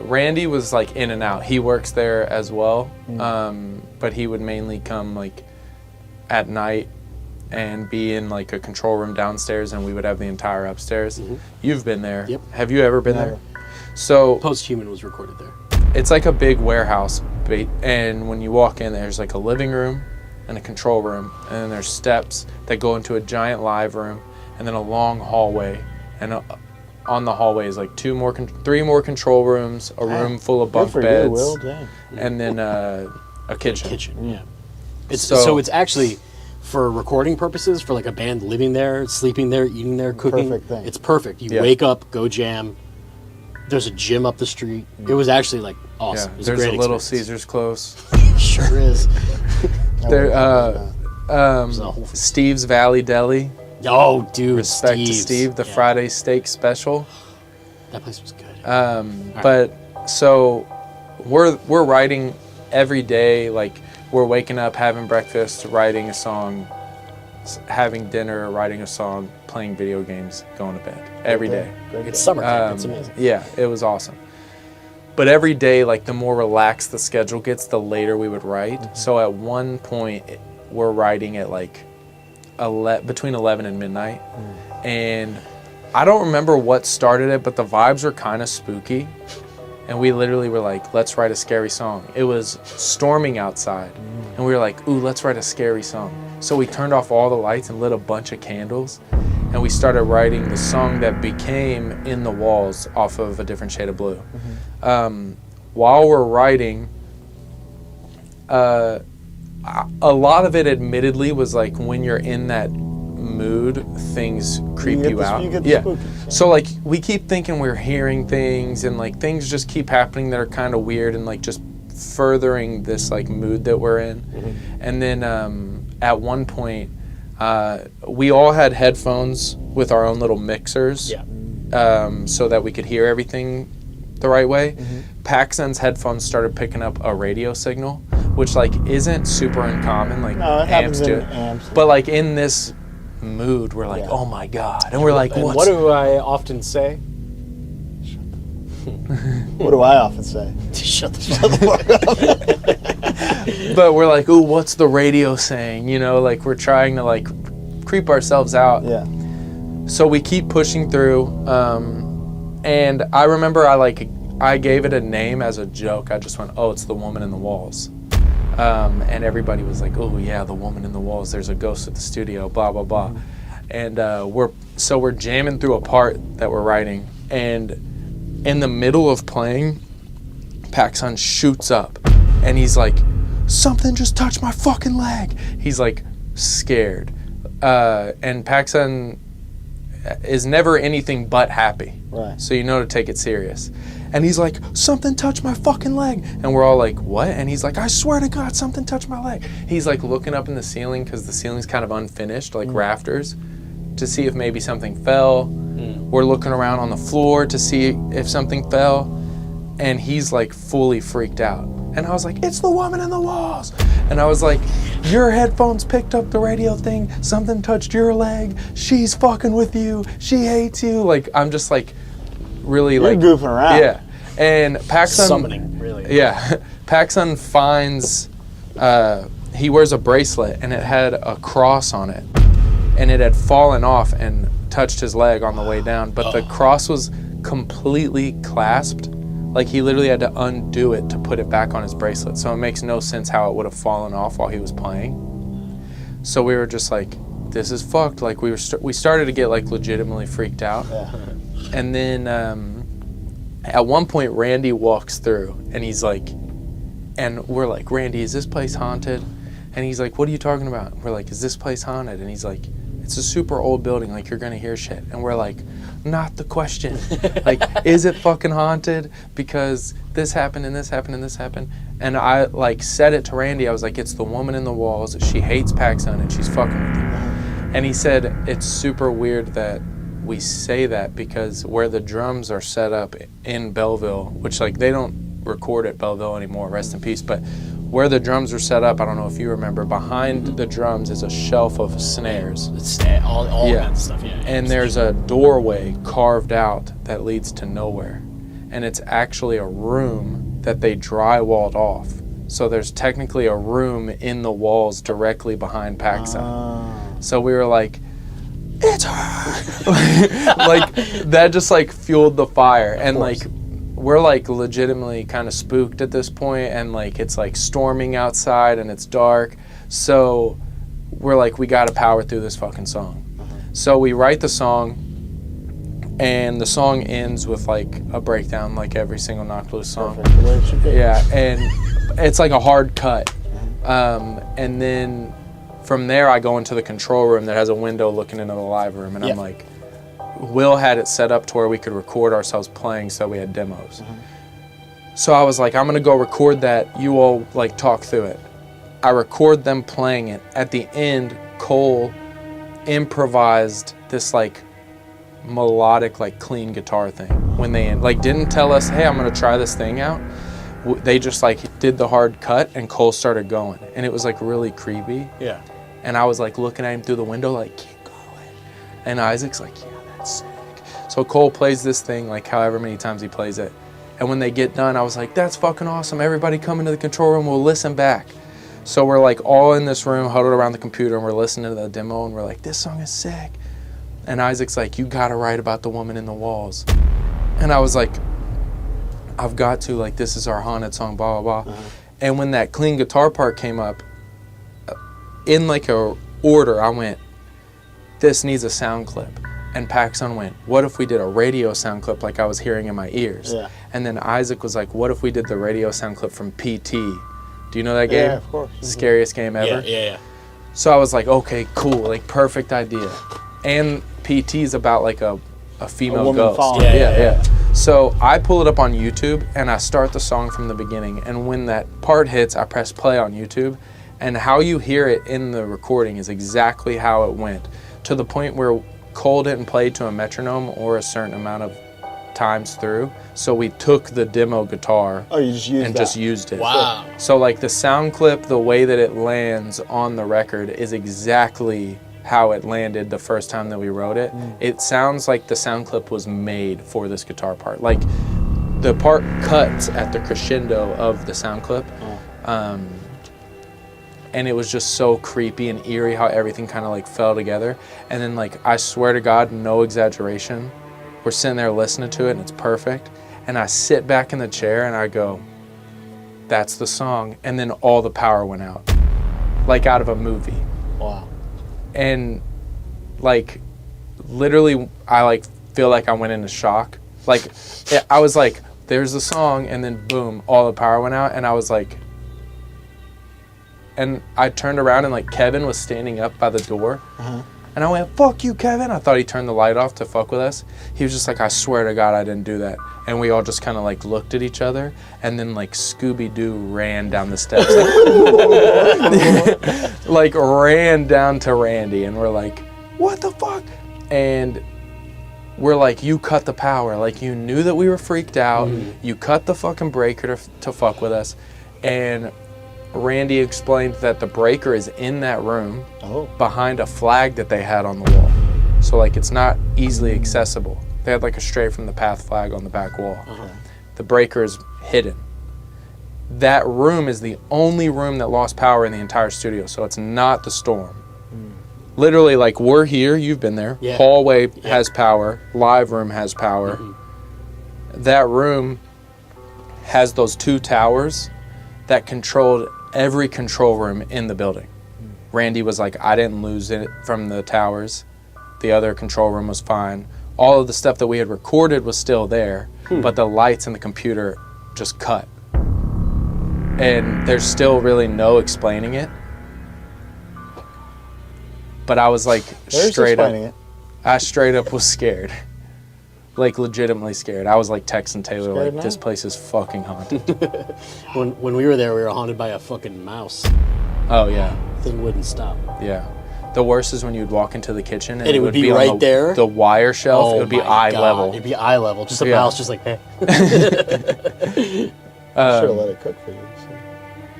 Randy was like in and out. He works there as well, but he would mainly come like at night and be in like a control room downstairs, and we would have the entire upstairs. You've been there. Yep. Have you ever been Never. there? So Post-Human was recorded there. it's like a big warehouse, and when you walk in, there's like a living room and a control room, and then there's steps that go into a giant live room, and then a long hallway, and on the hallway is like 3 more control rooms, a room full of bunk Good for beds, you, Will. Dang. and then a kitchen. Kitchen, yeah. It's So- so it's actually for recording purposes, for like a band living there, sleeping there, eating there, cooking. Perfect thing. It's perfect. You Yeah. wake up, go jam. There's a gym up the street. It was actually like Yeah, awesome. It was there's a a great Little experience. Caesars close. Sure is. There, a whole- Steve's Valley Deli. Oh, dude, Respect to Steve's. Steve, the Yeah, Friday steak special. That place was good. But so we're writing every day. Like we're waking up, having breakfast, writing a song, having dinner, writing a song, playing video games, going to bed every day. Great It's day. summer camp. It's amazing. Yeah, it was awesome. But every day, like the more relaxed the schedule gets, the later we would write. So at one point, we're writing at like between 11 and midnight. And I don't remember what started it, but the vibes were kind of spooky. And we literally were like, let's write a scary song. It was storming outside. And we were like, ooh, let's write a scary song. So we turned off all the lights and lit a bunch of candles. And we started writing the song that became In the Walls off of A Different Shade of Blue. While we're writing, a lot of it admittedly was like when you're in that mood, things creep you out. You get Yeah. spooky. So like we keep thinking we're hearing things, and like things just keep happening that are kind of weird, and like just furthering this like mood that we're in. And then at one point, we all had headphones with our own little mixers, so that we could hear everything the right way. PacSun's headphones started picking up a radio signal, which like isn't super uncommon. Like No, it happens amps do in it. amps. But like in this mood, we're like, Yeah. oh my god, and we're like, And what's what do I often say? What do I often say? Shut the fuck up. but we're like, ooh, what's the radio saying? You know, like we're trying to like creep ourselves out. Yeah. So we keep pushing through, and I remember I gave it a name as a joke. I just went, oh, it's The Woman in the Walls. And everybody was like, oh yeah, The Woman in the Walls, there's a ghost at the studio, blah, blah, blah. And we're jamming through a part that we're writing, and in the middle of playing, PacSun shoots up, and he's like, something just touched my fucking leg. He's like scared. And PacSun is never anything but happy. Right. So you know to take it serious. And he's like, something touched my fucking leg. And we're all like, what? And he's like, I swear to God, something touched my leg. He's like looking up in the ceiling, because the ceiling's kind of unfinished, like rafters, to see if maybe something fell. We're looking around on the floor to see if something fell. And he's like fully freaked out. And I was like, it's The Woman in the Walls. And I was like, your headphones picked up the radio thing. Something touched your leg. She's fucking with you. She hates you. Like, I'm just like really You're like goofing around. Yeah. And PacSun Summoning, really. Yeah. PacSun finds he wears a bracelet, and it had a cross on it. And it had fallen off and touched his leg on the way down, but the cross was completely clasped. Like he literally had to undo it to put it back on his bracelet. So it makes no sense how it would have fallen off while he was playing. So we were just like, this is fucked. Like we started to get like legitimately freaked out. Yeah. And then at one point Randy walks through, and he's like, and we're like, Randy, is this place haunted? And he's like, what are you talking about? We're like, is this place haunted? And he's like, it's a super old building, like you're gonna hear shit. And we're like, not the question. Like, is it fucking haunted? Because this happened and this happened and this happened. And I like said it to Randy, I was like, it's The Woman in the Walls. She hates PacSun and she's fucking with you. And he said, it's super weird that we say that, because where the drums are set up in Belleville, which like they don't record at Belleville anymore, rest in peace, but where the drums are set up, I don't know if you remember, behind the drums is a shelf of snares. All Yeah. that stuff, yeah. And there's a doorway carved out that leads to nowhere. And it's actually a room that they drywalled off. So there's technically a room in the walls directly behind PacSun. So we were like, it's her. Like that just like fueled the fire. And like we're like legitimately kind of spooked at this point, and like it's like storming outside and it's dark. So we're like, we gotta power through this fucking song. So we write the song, and the song ends with like a breakdown, like every single Knocked Loose song. Perfect. The way it should be. Yeah, and it's like a hard cut. And then from there, I go into the control room that has a window looking into the live room, and I'm like, Will had it set up to where we could record ourselves playing, so we had demos. So I was like, I'm gonna go record that. You all like talk through it. I record them playing it. At the end, Cole improvised this like melodic, like clean guitar thing when they like didn't tell us, hey, I'm gonna try this thing out. They just like did the hard cut, and Cole started going, and it was like really creepy. Yeah. And I was like looking at him through the window, like, keep going. And Isaac's like, yeah, that's sick. So Cole plays this thing like however many times he plays it. And when they get done, I was like, that's fucking awesome. Everybody come into the control room, we'll listen back. So we're like all in this room, huddled around the computer, and we're listening to the demo, and we're like, this song is sick. And Isaac's like, you gotta write about the woman in the walls. And I was like, I've got to, like, this is our haunted song, blah, blah, blah. And when that clean guitar part came up, in like a order, I went, this needs a sound clip. And Paxson went, what if we did a radio sound clip like I was hearing in my ears? Yeah. And then Isaac was like, what if we did the radio sound clip from PT? Do you know that game? Yeah, of course. Scariest game ever? Yeah. So I was like, okay, cool, like perfect idea. And PT is about like a female woman ghost. falling. Yeah. So I pull it up on YouTube, and I start the song from the beginning. And when that part hits, I press play on YouTube. And how you hear it in the recording is exactly how it went, to the point where Cole didn't play to a metronome or a certain amount of times through. So we took the demo guitar just used it. Wow. So like the sound clip, the way that it lands on the record is exactly how it landed the first time that we wrote it. It sounds like the sound clip was made for this guitar part. Like the part cuts at the crescendo of the sound clip. And it was just so creepy and eerie how everything kind of like fell together. And then like, I swear to God, no exaggeration, we're sitting there listening to it and it's perfect. And I sit back in the chair and I go, that's the song. And then all the power went out, like out of a movie. Wow. And like, literally, I like feel like I went into shock. Like, I was like, there's the song, and then boom, all the power went out. And I was like, and I turned around and like Kevin was standing up by the door. And I went, fuck you, Kevin. I thought he turned the light off to fuck with us. He was just like, I swear to God, I didn't do that. And we all just kind of like looked at each other, and then like Scooby-Doo ran down the steps. Like ran down to Randy, and we're like, what the fuck? And we're like, you cut the power. Like, you knew that we were freaked out. You cut the fucking breaker to fuck with us. And Randy explained that the breaker is in that room behind a flag that they had on the wall. So like, it's not easily accessible. They had like a stray from the path flag on the back wall. The breaker is hidden. That room is the only room that lost power in the entire studio, so it's not the storm. Literally, like, we're here, you've been there. Yeah. Hallway has power, live room has power. That room has those two towers that controlled every control room in the building. Randy was like, I didn't lose it from the towers. The other control room was fine. All of the stuff that we had recorded was still there, but the lights and the computer just cut. And there's still really no explaining it. But I was like, straight up, I straight up was scared. Like, legitimately scared. I was like texting Taylor, Scared like, this now? place is fucking haunted. When we were there, we were haunted by a fucking mouse. Oh, yeah. Thing wouldn't stop. Yeah. The worst is when you'd walk into the kitchen and it would be on right there. The wire shelf, it would be my eye God. level. It'd be eye level. Just a Yeah. mouse, just like, hey. Should have let it cook for you.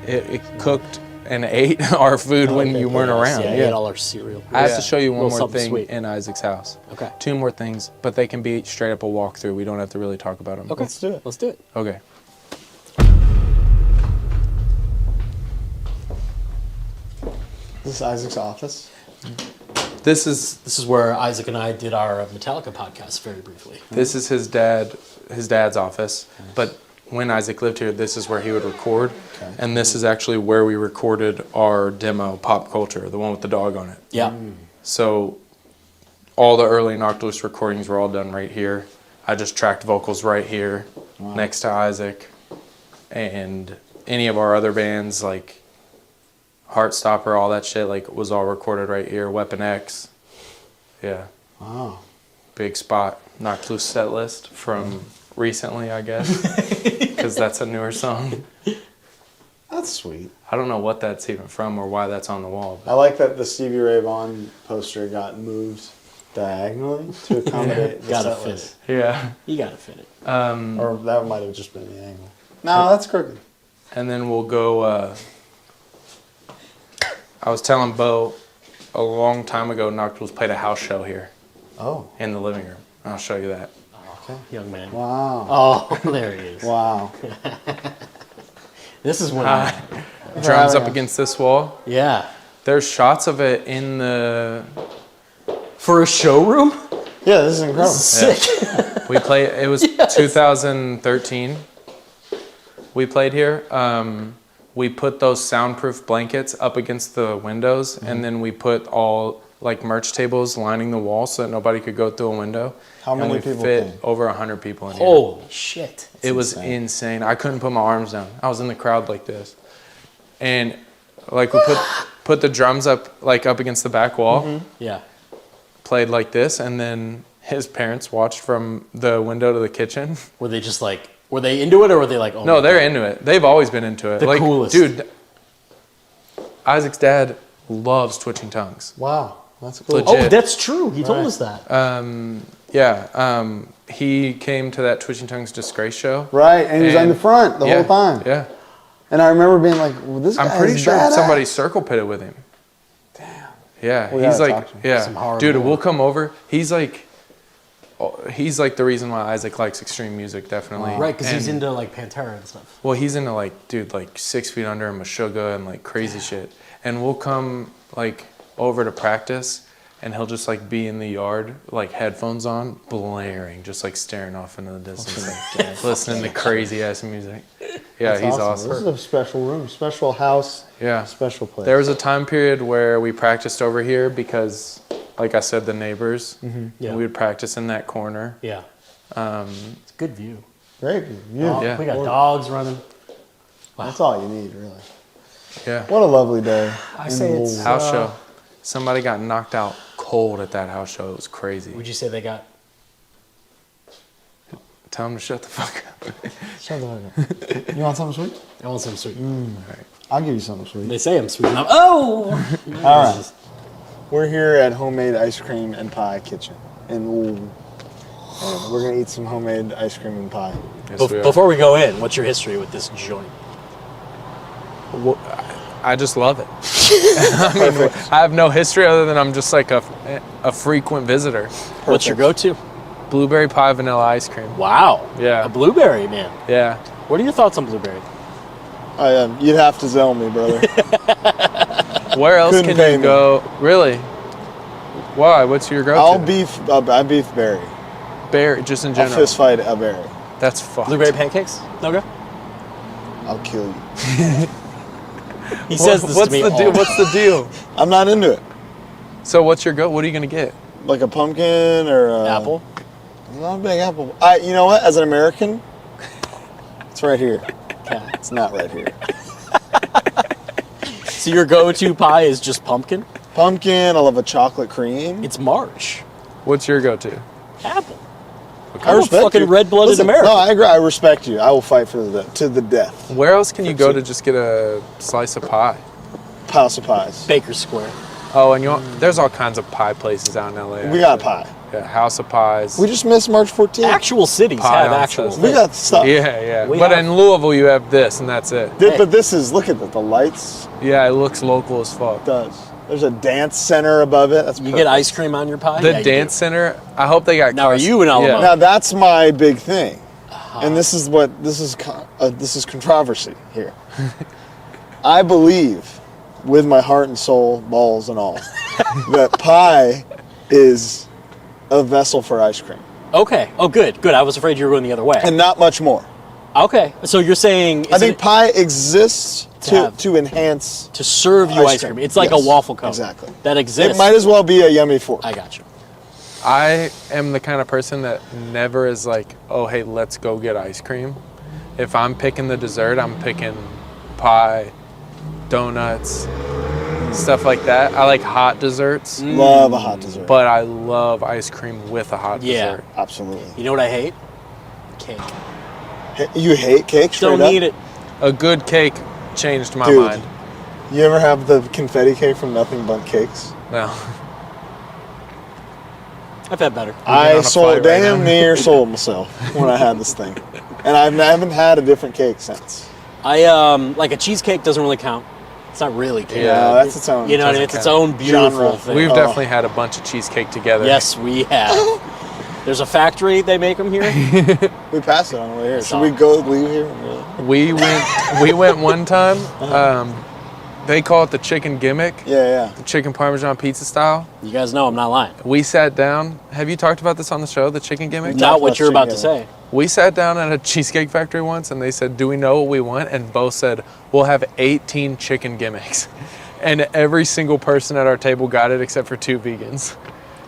It cooked and ate our food when you weren't around. Yeah, Yeah. ate all our cereal. I have to show you one Little more something thing sweet. in Isaac's house. Okay. 2 more things, but they can be straight up a walkthrough. We don't have to really talk about them. Okay. Let's do it. Let's do it. Okay. This is Isaac's office. This is This is where Isaac and I did our Metallica podcast very briefly. This is his dad's office. But when Isaac lived here, this is where he would record. Okay. And this is actually where we recorded our demo, Pop Culture, the one with the dog on it. Yeah. So all the early Noctilus recordings were all done right here. I just tracked vocals right here next to Isaac. And any of our other bands, like Heartstopper, all that shit, like, was all recorded right here. Weapon X. Yeah. Wow. Big spot. Noctilus set list from recently, I guess. Because that's a newer song. That's sweet. I don't know what that's even from or why that's on the wall. I like that the Stevie Ray Vaughan poster got moved diagonally to accommodate the Gotta set fit list. Yeah. You gotta fit it. Or that might have just been the angle. No, that's crooked. And then we'll go, I was telling Bo a long time ago, Noctilus played a house show here Oh. in the living room. I'll show you that. Okay. Young man. Wow. Oh, there he is. Wow. This is when Drums up against this wall. yeah. There's shots of it in the... For a showroom? Yeah, this is incredible. Sick. We played, it was 2013. We played here. We put those soundproof blankets up against the windows, and then we put all like merch tables lining the wall so that nobody could go through a window. How many and we people fit came? over 100 people in here. Holy shit. It was insane. I couldn't put my arms down. I was in the crowd like this. And like we put the drums up like up against the back wall, Yeah. played like this, and then his parents watched from the window to the kitchen. Were they just like, were they into it or were they like, oh No, my they're God? into it. They've always been into it. The like, coolest. Dude, Isaac's dad loves Twitching Tongues. Wow. That's cool. Legit. Oh, that's true. He told Right. us that. He came to that Twitching Tongues Disgrace show. Right, and he was And- in the front the yeah, whole time. Yeah. And I remember being like, well, this guy I'm pretty is sure badass. somebody circle pitted with him. Damn. Yeah, We he's gotta like, talk to him. yeah, Some hard dude. work. We'll come over. He's like the reason why Isaac likes extreme music, definitely. Right, because he's And- into like Pantera and stuff. Well, he's into like, dude, like 6 Feet Under and Meshuggah and like crazy shit. And we'll come like over to practice, and he'll just like be in the yard, like headphones on, blaring, just like staring off into the distance, like, listening to crazy ass music. Yeah, That's he's This awesome. is a special room, special house, Yeah. special place. There was a time period where we practiced over here because, like I said, the neighbors. Yeah. We would practice in that corner. Yeah. It's a good view. great. Oh, Yeah. We got dogs running. That's all you need, really. Yeah. What a lovely day. I in say it's- Louisville. House show. Somebody got knocked out cold at that house show. It was crazy. Would you say they got? Tell them to shut the fuck up. Shut the fuck up. You want something sweet? I want some sweet. I'll give you something sweet. They say I'm sweet enough. Oh! All right. We're here at Homemade Ice Cream and Pie Kitchen in Louisville. And we're going to eat some homemade ice cream and pie. Yes, we are. Before we go in, what's your history with this joint? Well, I just love it. I have no history other than I'm just like a frequent visitor. What's your go-to? Blueberry pie, vanilla ice cream. Wow. Yeah. A blueberry, man. Yeah. What are your thoughts on blueberry? You'd have to zell me, brother. Where else Couldn't can pay you me. go? Really? Why? What's your go-to? I beef berry. Berry, just in I'll general. fist fight a berry. That's fucked. Blueberry pancakes? Okay. I'll kill you. He says this What's to me the deal? all- What's the deal? I'm not into it. So what's your go? What are you gonna get? Like a pumpkin or a... Apple? I'm not a big apple. You know what? As an American, it's right here. It's not right here. So your go-to pie is just pumpkin? Pumpkin. I love a chocolate cream. It's March. What's your go-to? Apple. I I'm a respect fucking you. red-blooded Listen, American. No, I agree. I respect you. I will fight to the death. Where else can you go to just get a slice of pie? House of pies. Baker Square. Oh, and there's all kinds of pie places out in LA. We got pie. Yeah, House of Pies. We just missed March 14th. Actual cities Pie have on actual Thursday. We things. got stuff. Yeah. We But have- in Louisville, you have this, and that's it. But this is, look at the lights. Yeah, it looks local as fuck. It does. There's a dance center above it. That's You perfect. get ice cream on your pie? The Yeah, you dance center. I hope they got. Now, are you in Alamo? Yeah. Now that's my big thing, and this is controversy here. I believe, with my heart and soul, balls and all, that pie is a vessel for ice cream, Okay. Oh, good. Good. I was afraid you were going the other way. and not much more. Okay. So you're saying I think pie exists have- to enhance. to serve you ice cream. It's like Yes, a waffle cone. exactly. That exists. It might as well be a yummy fork. I got you. I am the kind of person that never is like, oh, hey, let's go get ice cream. If I'm picking the dessert, I'm picking pie, donuts, stuff like that. I like hot desserts, Love a hot dessert. but I love ice cream with a hot Yeah. dessert. Absolutely. You know what I hate? Cake. You hate cake? Straight Don't up? need it. A good cake changed my Dude. mind. You ever have the confetti cake from Nothing But Cakes? No. I've had better. I on a sold flight right damn now. near sold myself when I had this thing, and I haven't had a different cake since. I like a cheesecake doesn't really count. It's not really cake. Yeah. No, that's its own. You know, what I mean? It's its own beautiful Genre. thing. We've Oh. definitely had a bunch of cheesecake together. Yes, we have. There's a factory they make them here. We passed it on the way here. Should Saw we it. go leave here? We went one time. They call it the chicken gimmick, Yeah. the chicken parmesan pizza style. You guys know I'm not lying. We sat down. Have you talked about this on the show, the chicken gimmick? Not what about you're about to chicken. say. We sat down at a cheesecake factory once and they said, do we know what we want? And both said, we'll have 18 chicken gimmicks. And every single person at our table got it except for 2 vegans.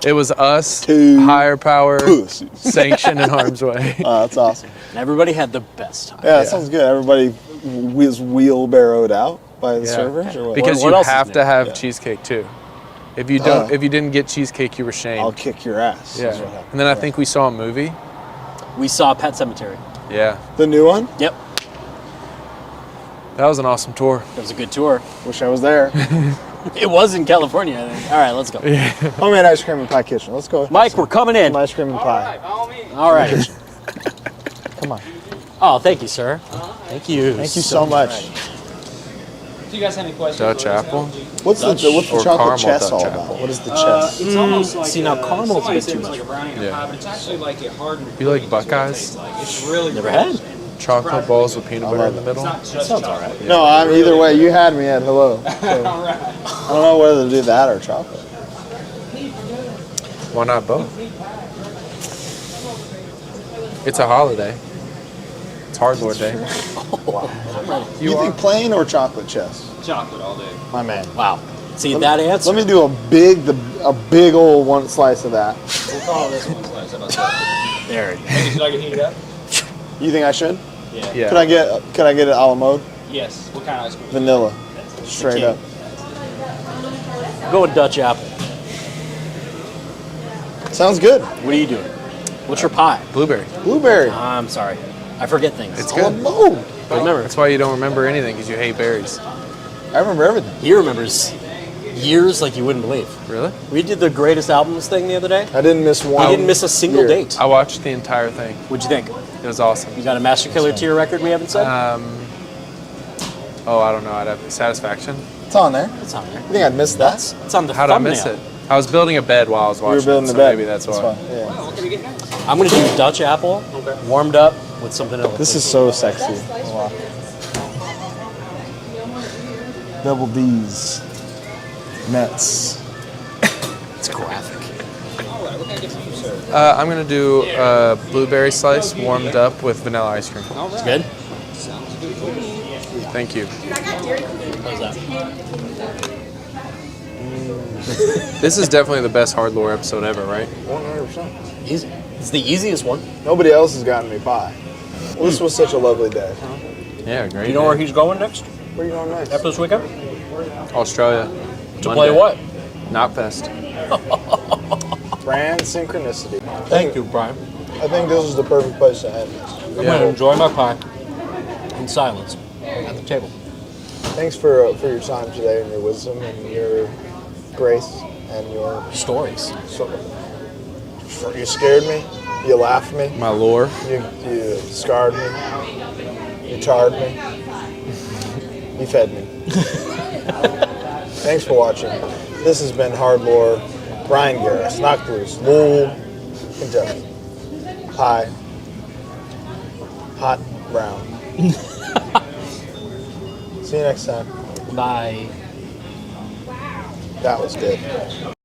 It was us, Two higher power, pussies. sanction in harm's way. Oh, that's awesome. And everybody had the best time. Yeah, that sounds good. Everybody was wheelbarrowed out by the Yeah. servers, or what? Because What you else is have new? to have Yeah. cheesecake too. If you don't, Oh. if you didn't get cheesecake, you were shamed. I'll kick your ass. Yeah. is what happened. And then I think we saw a movie. We saw Pet Cemetery. Yeah. The new one. Yep. That was an awesome tour. It was a good tour. Wish I was there. It was in California, I think. All right, let's go. Homemade ice cream and pie kitchen. Let's go. Mike, we're coming in. Some ice cream and pie. All right. Come on. Oh, thank you, sir. Thank you. Thank you so much. Do you guys have any questions? Dutch apple. What's the or chocolate caramel chess Dutch all apple. about? What is the chess? It's almost like see, now caramel's a somebody bit said too it's much. like a brownie and Yeah. a pie, but it's actually like a hardened. You like pudding is what it Buckeyes? tastes like. It's really Never delicious. had. Chocolate balls with peanut butter in the It's middle. not just Sounds chocolate. alright. No, I'm either way. You had me at hello. So, All right. I don't know whether to do that or chocolate. Why not both? It's a holiday. It's HardLore Day. You think plain or chocolate chess? Chocolate all day. My man. Wow. See, that answer. Let me do a big old one slice of that. We'll call this one slice. How about that? There it is. Maybe should I get heated up? You think I should? Yeah. Yeah. Could I get it a la mode? Yes. What kind of ice cream? Vanilla. Straight up. Go with Dutch apple. Sounds good. What are you doing? What's your pie? Blueberry. Blueberry. I'm sorry. I forget things. It's A la good. mode. Remember, That's why you don't remember anything because you hate berries. I remember everything. he remembers years like you wouldn't believe. Really? We did the greatest albums thing the other day. I didn't miss one. We didn't miss a single year. date. I watched the entire thing. What'd you think? It was awesome. You got a Master Killer tier record we haven't said? Oh, I don't know. I'd have Satisfaction. It's on there. It's on there. You think I'd miss that? It's on the How'd I thumbnail. miss it? I was building a bed while I was We watching were building it, the so bed. maybe that's why. fine. Yeah. What can we get next? I'm going to do Dutch apple, warmed up with something else. This is so sexy. Wow. Double D's. Nets. It's graphic. All right. What can I get for you, sir? I'm going to do a blueberry slice warmed up with vanilla ice cream. All right. Good? Sounds good for me. Thank you. How's that? This is definitely the best HardLore episode ever, right? 100%. Easy. It's the easiest one. Nobody else has gotten me pie. Well, this was such a lovely day. Yeah, great. You know where he's going next? Where are you going next? After this weekend? Australia. To play what? Knotfest. Grand synchronicity. Thank you, Brian. I think this is the perfect place to end this. I'm going to enjoy my pie in silence at the table. Thanks for your time today and your wisdom and your grace and your Stories. you scared me, you laughed me, My lore. you scarred me, you tarred me, you fed me. Thanks for watching. This has been HardLore. Bryan Garris, knocked loose, Louisville, Kentucky. Pie, hot brown. See you next time. Bye. That was good.